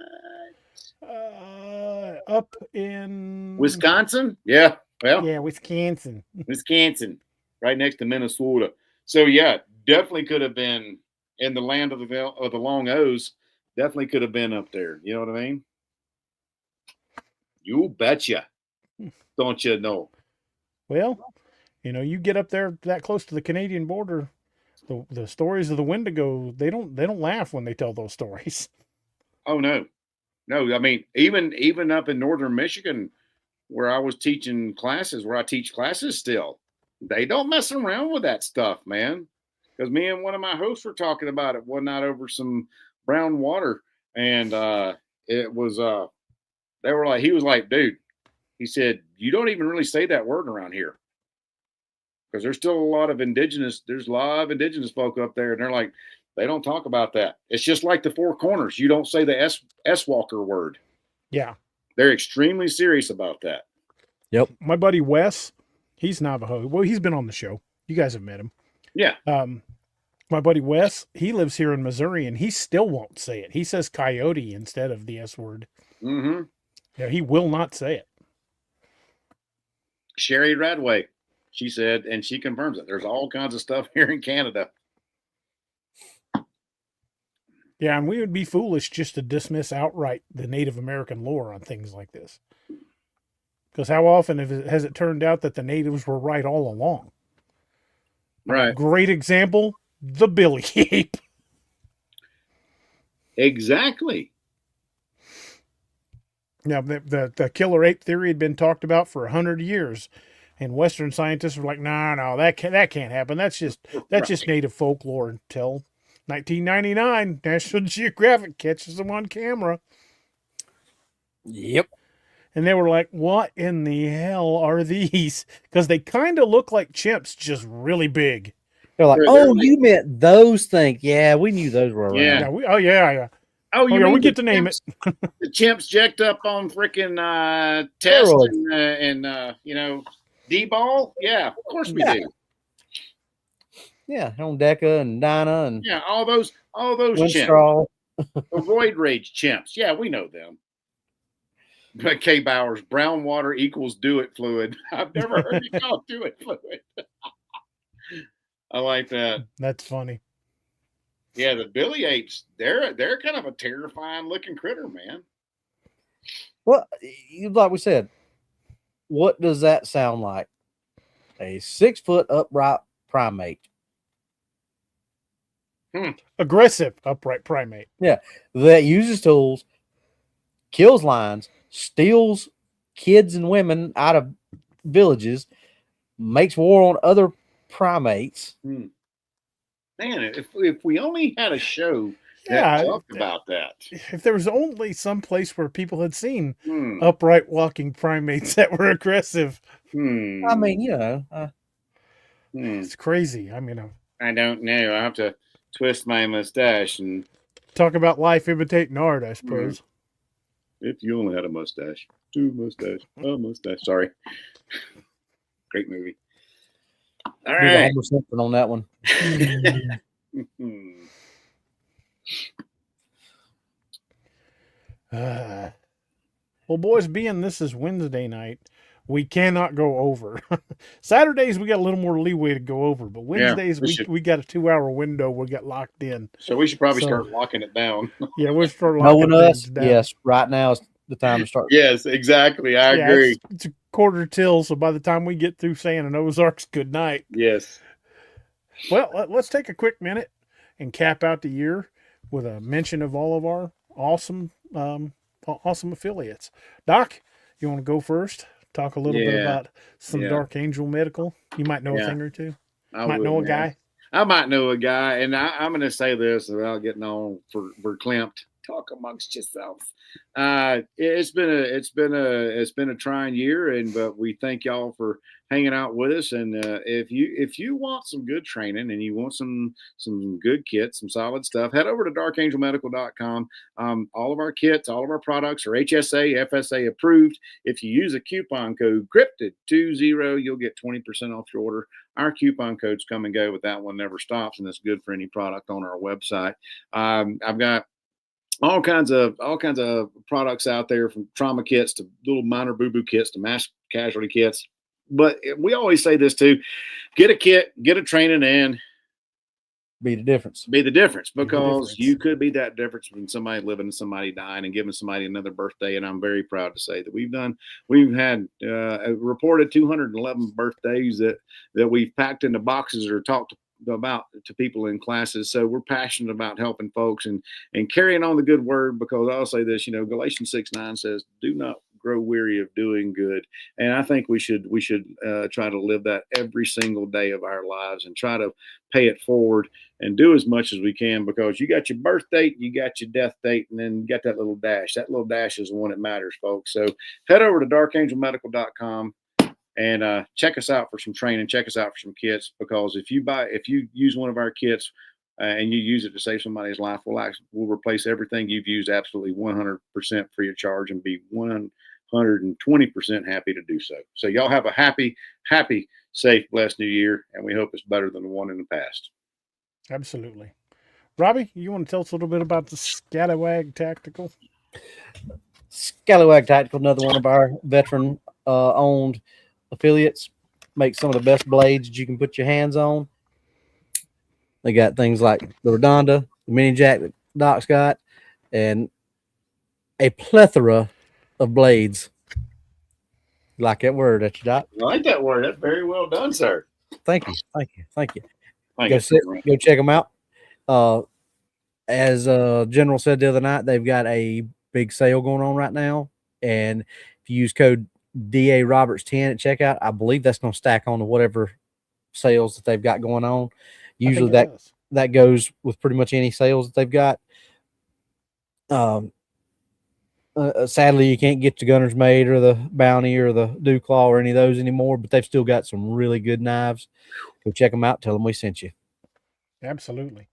Up in Wisconsin? Yeah. Well, yeah, Wisconsin. Wisconsin, right next to Minnesota. So yeah, definitely could have been in the land of the Long O's. Definitely could have been up there. You know what I mean? You betcha. Don't you know? Well, you get up there that close to the Canadian border, the stories of the Wendigo, they don't laugh when they tell those stories. Oh no. I mean, even up in northern Michigan, where I was teaching classes, where I teach classes still, they don't mess around with that stuff, man. Because me and one of my hosts were talking about it one night over some brown water, and it was they were like, he was like, dude, he said, you don't even really say that word around here. Because there's still a lot of indigenous folk up there, and they're like, they don't talk about that. It's just like the Four Corners. You don't say the S Walker word. Yeah. They're extremely serious about that. Yep. My buddy Wes, he's Navajo. Well, he's been on the show. You guys have met him. Yeah. My buddy Wes, he lives here in Missouri, and he still won't say it. He says coyote instead of the S word. Mm-hmm. Yeah, he will not say it. Sherry Radway, she said, and she confirms it. There's all kinds of stuff here in Canada. Yeah, and we would be foolish just to dismiss outright the Native American lore on things like this. Because how often has it turned out that the natives were right all along? Right. Great example, the Billy Ape. Exactly. Now, the killer ape theory had been talked about for 100 years, and Western scientists were like, no, that can't happen. That's just native folklore until 1999, National Geographic catches them on camera. Yep. And they were like, what in the hell are these? Because they kind of look like chimps, just really big. They're like, They're like, you meant those things. Yeah, we knew those were around. Yeah. Yeah. Oh, you yeah, mean we get to name chimps, it. the chimps jacked up on freaking test and D-ball? Yeah, of course we do. Yeah, on Deca and Dinah and Yeah, all those chimps. Winstraw. The roid rage chimps. Yeah, we know them. But K. Bowers, brown water equals do it fluid. I've never heard you call do it fluid. I like that. That's funny. Yeah, the Billy apes, they're kind of a terrifying looking critter, man. Well, like we said, what does that sound like? A 6-foot upright primate. Aggressive upright primate. Yeah, that uses tools, kills lions, steals kids and women out of villages, makes war on other primates. Man, if we only had a show Yeah, that talked about that. If there was only some place where people had seen upright walking primates that were aggressive. I mean, It's crazy. I mean, I don't know. I have to twist my mustache and talk about life imitating art, I suppose. If you only had a mustache, a mustache. Sorry. Great movie. All right. Something on that one. Well, boys, being this is Wednesday night, we cannot go over. Saturdays, we got a little more leeway to go over, but Wednesdays, we got a 2-hour window we got locked in. So we should probably start locking it down. Yeah, we'll start locking us down. Yes, right now is the time to start. Yes, exactly. I agree. It's a quarter till, so by the time we get through saying an Ozark's good night. Yes. Well, let's take a quick minute and cap out the year with a mention of all of our awesome affiliates. Doc, you want to go first? Talk a little bit about some Dark Angel Medical. You might know a thing or two. I might know a guy, and I'm going to say this without getting on for klimt talk amongst yourselves. It's been a trying year, but we thank y'all for hanging out with us. And if you want some good training and you want some good kits, some solid stuff, head over to darkangelmedical.com. All of our kits, all of our products are HSA, FSA approved. If you use a coupon code cryptid20, you'll get 20% off your order. Our coupon codes come and go, but that one never stops, and it's good for any product on our website. I've got all kinds of products out there, from trauma kits to little minor boo-boo kits to mass casualty kits. But we always say this too: get a kit, get a training, and Be the difference. be the difference, the because difference. you could be that difference between somebody living and somebody dying and giving somebody another birthday. And I'm very proud to say that we've had reported 211 birthdays that we've packed into boxes or talked about to people in classes. So we're passionate about helping folks and carrying on the good word, because I'll say this, Galatians 6:9 says, do not grow weary of doing good. And I think we should try to live that every single day of our lives and try to pay it forward and do as much as we can, because you got your birth date, you got your death date, and then you got that little dash. That little dash is the one that matters, folks. So head over to darkangelmedical.com and check us out for some training, check us out for some kits, because if you use one of our kits and you use it to save somebody's life, we'll replace everything you've used absolutely 100% free of charge, and be 120% happy to do so. So y'all have a happy, safe, blessed new year, and we hope it's better than the one in the past. Absolutely. Robbie, you want to tell us a little bit about the Scallywag Tactical? Scallywag Tactical, another one of our veteran owned affiliates, makes some of the best blades that you can put your hands on. They got things like the Redonda, the Mini Jack that Doc's got, and a plethora of blades. You like that word, that you, Doc? I like that word. That's very well done, sir. Thank you. Thank you. Thank you. Thank Go check them out. As General said the other night, they've got a big sale going on right now, and if you use code DA Roberts 10 at checkout, I believe that's going to stack on to whatever sales that they've got going on. Usually that goes with pretty much any sales that they've got. Sadly, you can't get the Gunner's Mate or the Bounty or the Dew Claw or any of those anymore, but they've still got some really good knives. Go check them out. Tell them we sent you. Absolutely.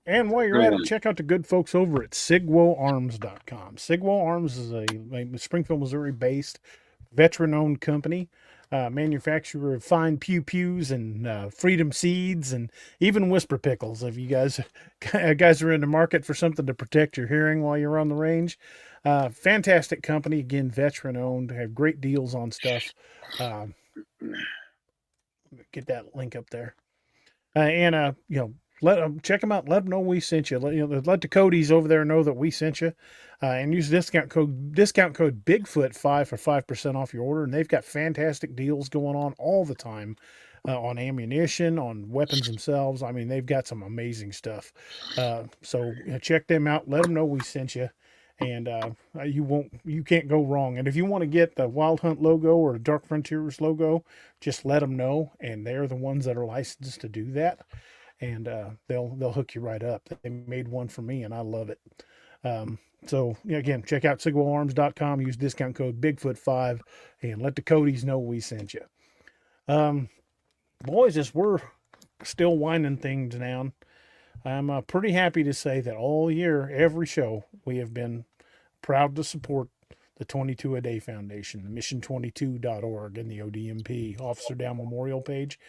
And while you're at it, check out the good folks over at SigwoArms.com. Sigwo Arms is a Springfield, Missouri-based, veteran-owned company, manufacturer of fine pew-pews and freedom seeds and even whisper pickles. If you guys are in the market for something to protect your hearing while you're on the range, fantastic company. Again, veteran-owned. Have great deals on stuff. Get that link up there. Check them out. Let them know we sent you. Let the Cody's over there know that we sent you, and use discount code Bigfoot5 for 5% off your order. And they've got fantastic deals going on all the time on ammunition, on weapons themselves. I mean, they've got some amazing stuff. So check them out. Let them know we sent you, and you can't go wrong. And if you want to get the Wild Hunt logo or the Dark Frontiers logo, just let them know, and they're the ones that are licensed to do that. And they'll hook you right up. They made one for me, and I love it. So again, check out SigwoArms.com. Use discount code Bigfoot5, and let the Cody's know we sent you. Boys, as we're still winding things down, I'm pretty happy to say that all year, every show, we have been proud to support the 22 A Day Foundation, the mission22.org, and the ODMP Officer Down Memorial page,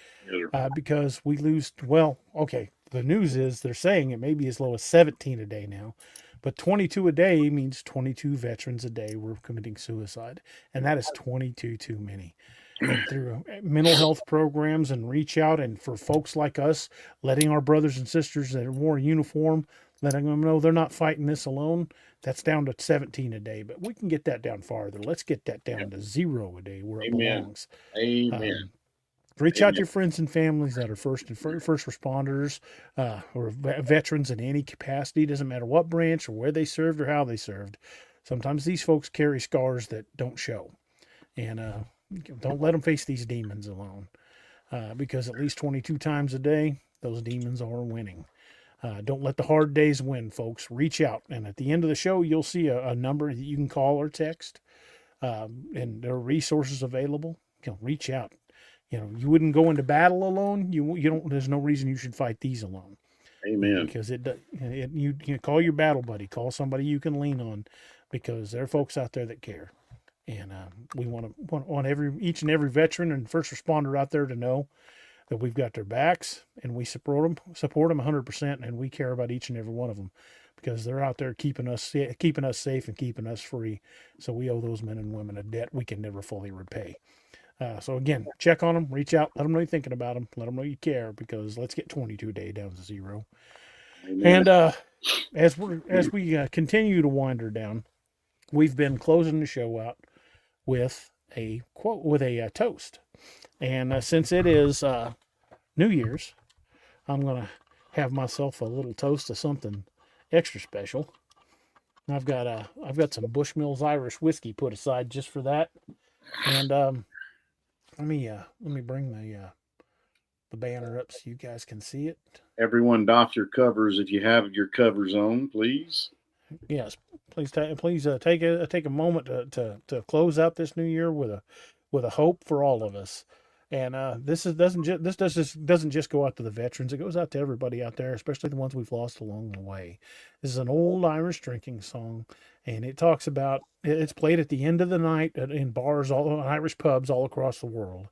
because we lose. Well, okay, the news is they're saying it may be as low as 17 a day now, but 22 a day means 22 veterans a day were committing suicide, and that is 22 too many. And through mental health programs and reach out, and for folks like us, letting our brothers and sisters that wore a uniform, letting them know they're not fighting this alone, that's down to 17 a day. But we can get that down farther. Let's get that down to 0 a day where it belongs. Amen. Reach out to your friends and families that are first responders or veterans in any capacity. Doesn't matter what branch or where they served or how they served. Sometimes these folks carry scars that don't show. And don't let them face these demons alone, because at least 22 times a day, those demons are winning. Don't let the hard days win, folks. Reach out. And at the end of the show, you'll see a number that you can call or text. And there are resources available. Reach out. You wouldn't go into battle alone. You don't. There's no reason you should fight these alone. Amen. Because you call your battle buddy, call somebody you can lean on, because there are folks out there that care, and we want each and every veteran and first responder out there to know that we've got their backs and we support them 100%, and we care about each and every one of them, because they're out there keeping us safe and keeping us free. So we owe those men and women a debt we can never fully repay. So again, check on them, reach out, let them know you're thinking about them, let them know you care, because let's get 22 day down to 0. Amen. And as we continue to wander down, we've been closing the show out with a quote, with a toast. And since it is New Year's, I'm gonna have myself a little toast of something extra special. I've got some Bushmills Irish whiskey put aside just for that. And let me bring the banner up so you guys can see it. Everyone, doff your covers if you have your covers on, please. Yes, please take a moment to close out this new year with a hope for all of us. And this doesn't just go out to the veterans. It goes out to everybody out there, especially the ones we've lost along the way. This is an old Irish drinking song, and it talks about, it's played at the end of the night in bars, all Irish pubs all across the world.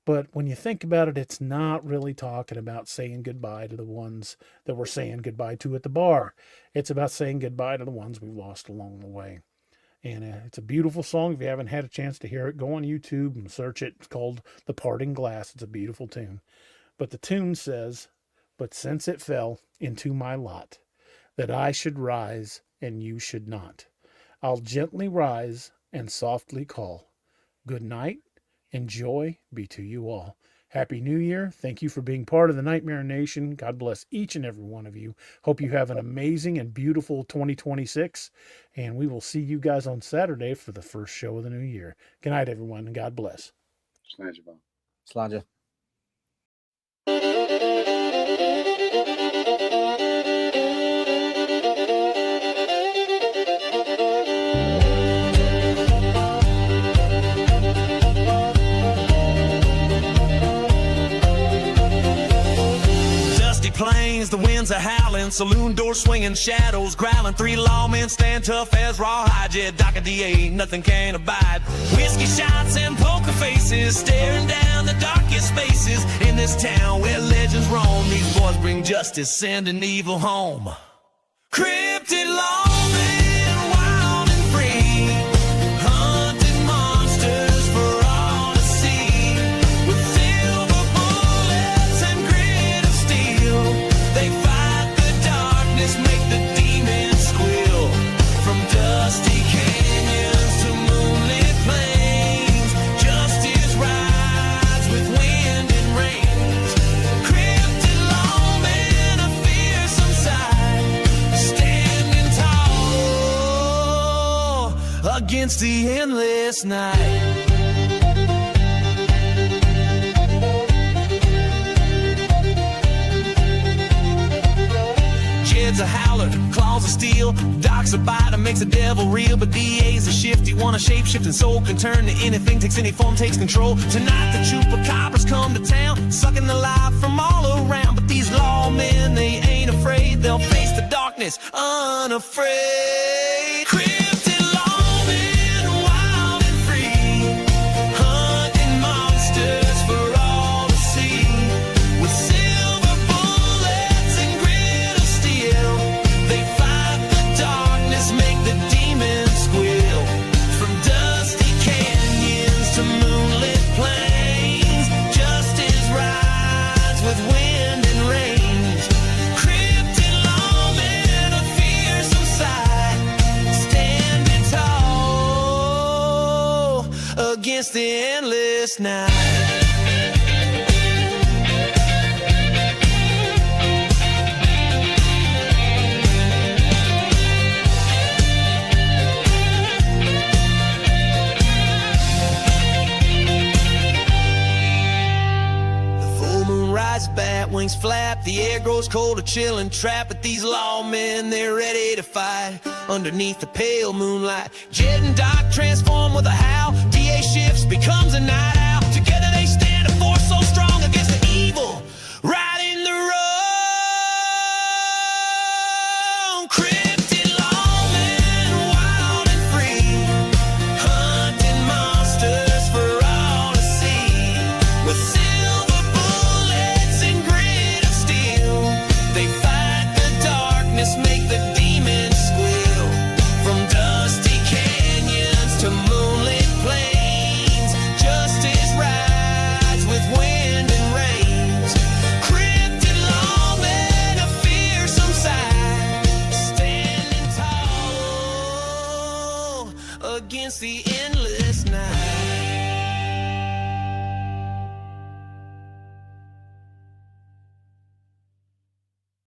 But when you think about it, it's not really talking about saying goodbye to the ones that we're saying goodbye to at the bar. It's about saying goodbye to the ones we've lost along the way. And it's a beautiful song. If you haven't had a chance to hear it, go on YouTube and search it. It's called The Parting Glass. It's a beautiful tune. But the tune says, "But since it fell into my lot, that I should rise and you should not, I'll gently rise and softly call. Good night and joy be to you all." Happy New Year. Thank you for being part of the Nightmare Nation. God bless each and every one of you. Hope you have an amazing and beautiful 2026. And we will see you guys on Saturday for the first show of the new year. Good night, everyone, and God bless. Slanja. Plains, the winds are howling, saloon doors swinging, shadows growling. 3 lawmen stand tough as rawhide. Yeah, Doc and DA, nothing can abide. Whiskey shots and poker faces, staring down the darkest spaces in this town where legends roam. These boys bring justice, sending evil home. Cryptid lawmen, wild and free, hunting monsters for all to see. With silver bullets and grit of steel, they fight the darkness, make the demons squeal. From dusty canyons to moonlit plains, justice rides with wind and rains. Cryptid lawmen, a fearsome sight, standing tall against the endless night. Jed's a howler, claws of steel, Doc's a biter, makes a devil real. But DA's a shifty one, a shape-shifting soul, can turn to anything, takes any form, takes control. Tonight the chupacabras come to town, sucking the life from all around. But these lawmen, they ain't afraid, they'll face the darkness unafraid. Cryptid lawmen, wild and free, hunting monsters for all to see. With silver bullets and grit of steel, they fight the darkness, make the demons squeal. From dusty canyons to moonlit plains, justice rides with wind and rains. Cryptid lawmen, a fearsome sight, standing tall against the endless night. The full moon rises back when wings flap, the air grows cold, a chill and trap. But these lawmen, they're ready to fight underneath the pale moonlight. Jet and Doc transform with a howl. DA shifts, becomes a night owl. Together they stand a force so strong against the evil right in the road. Cryptid lawmen, wild and free, hunting monsters for all to see. With silver bullets and grit of steel, they fight the darkness, make the demons squeal. From dusty canyons to moonlit plains, justice rides with wind and rains. Cryptid lawmen, a fearsome sight, standing tall against the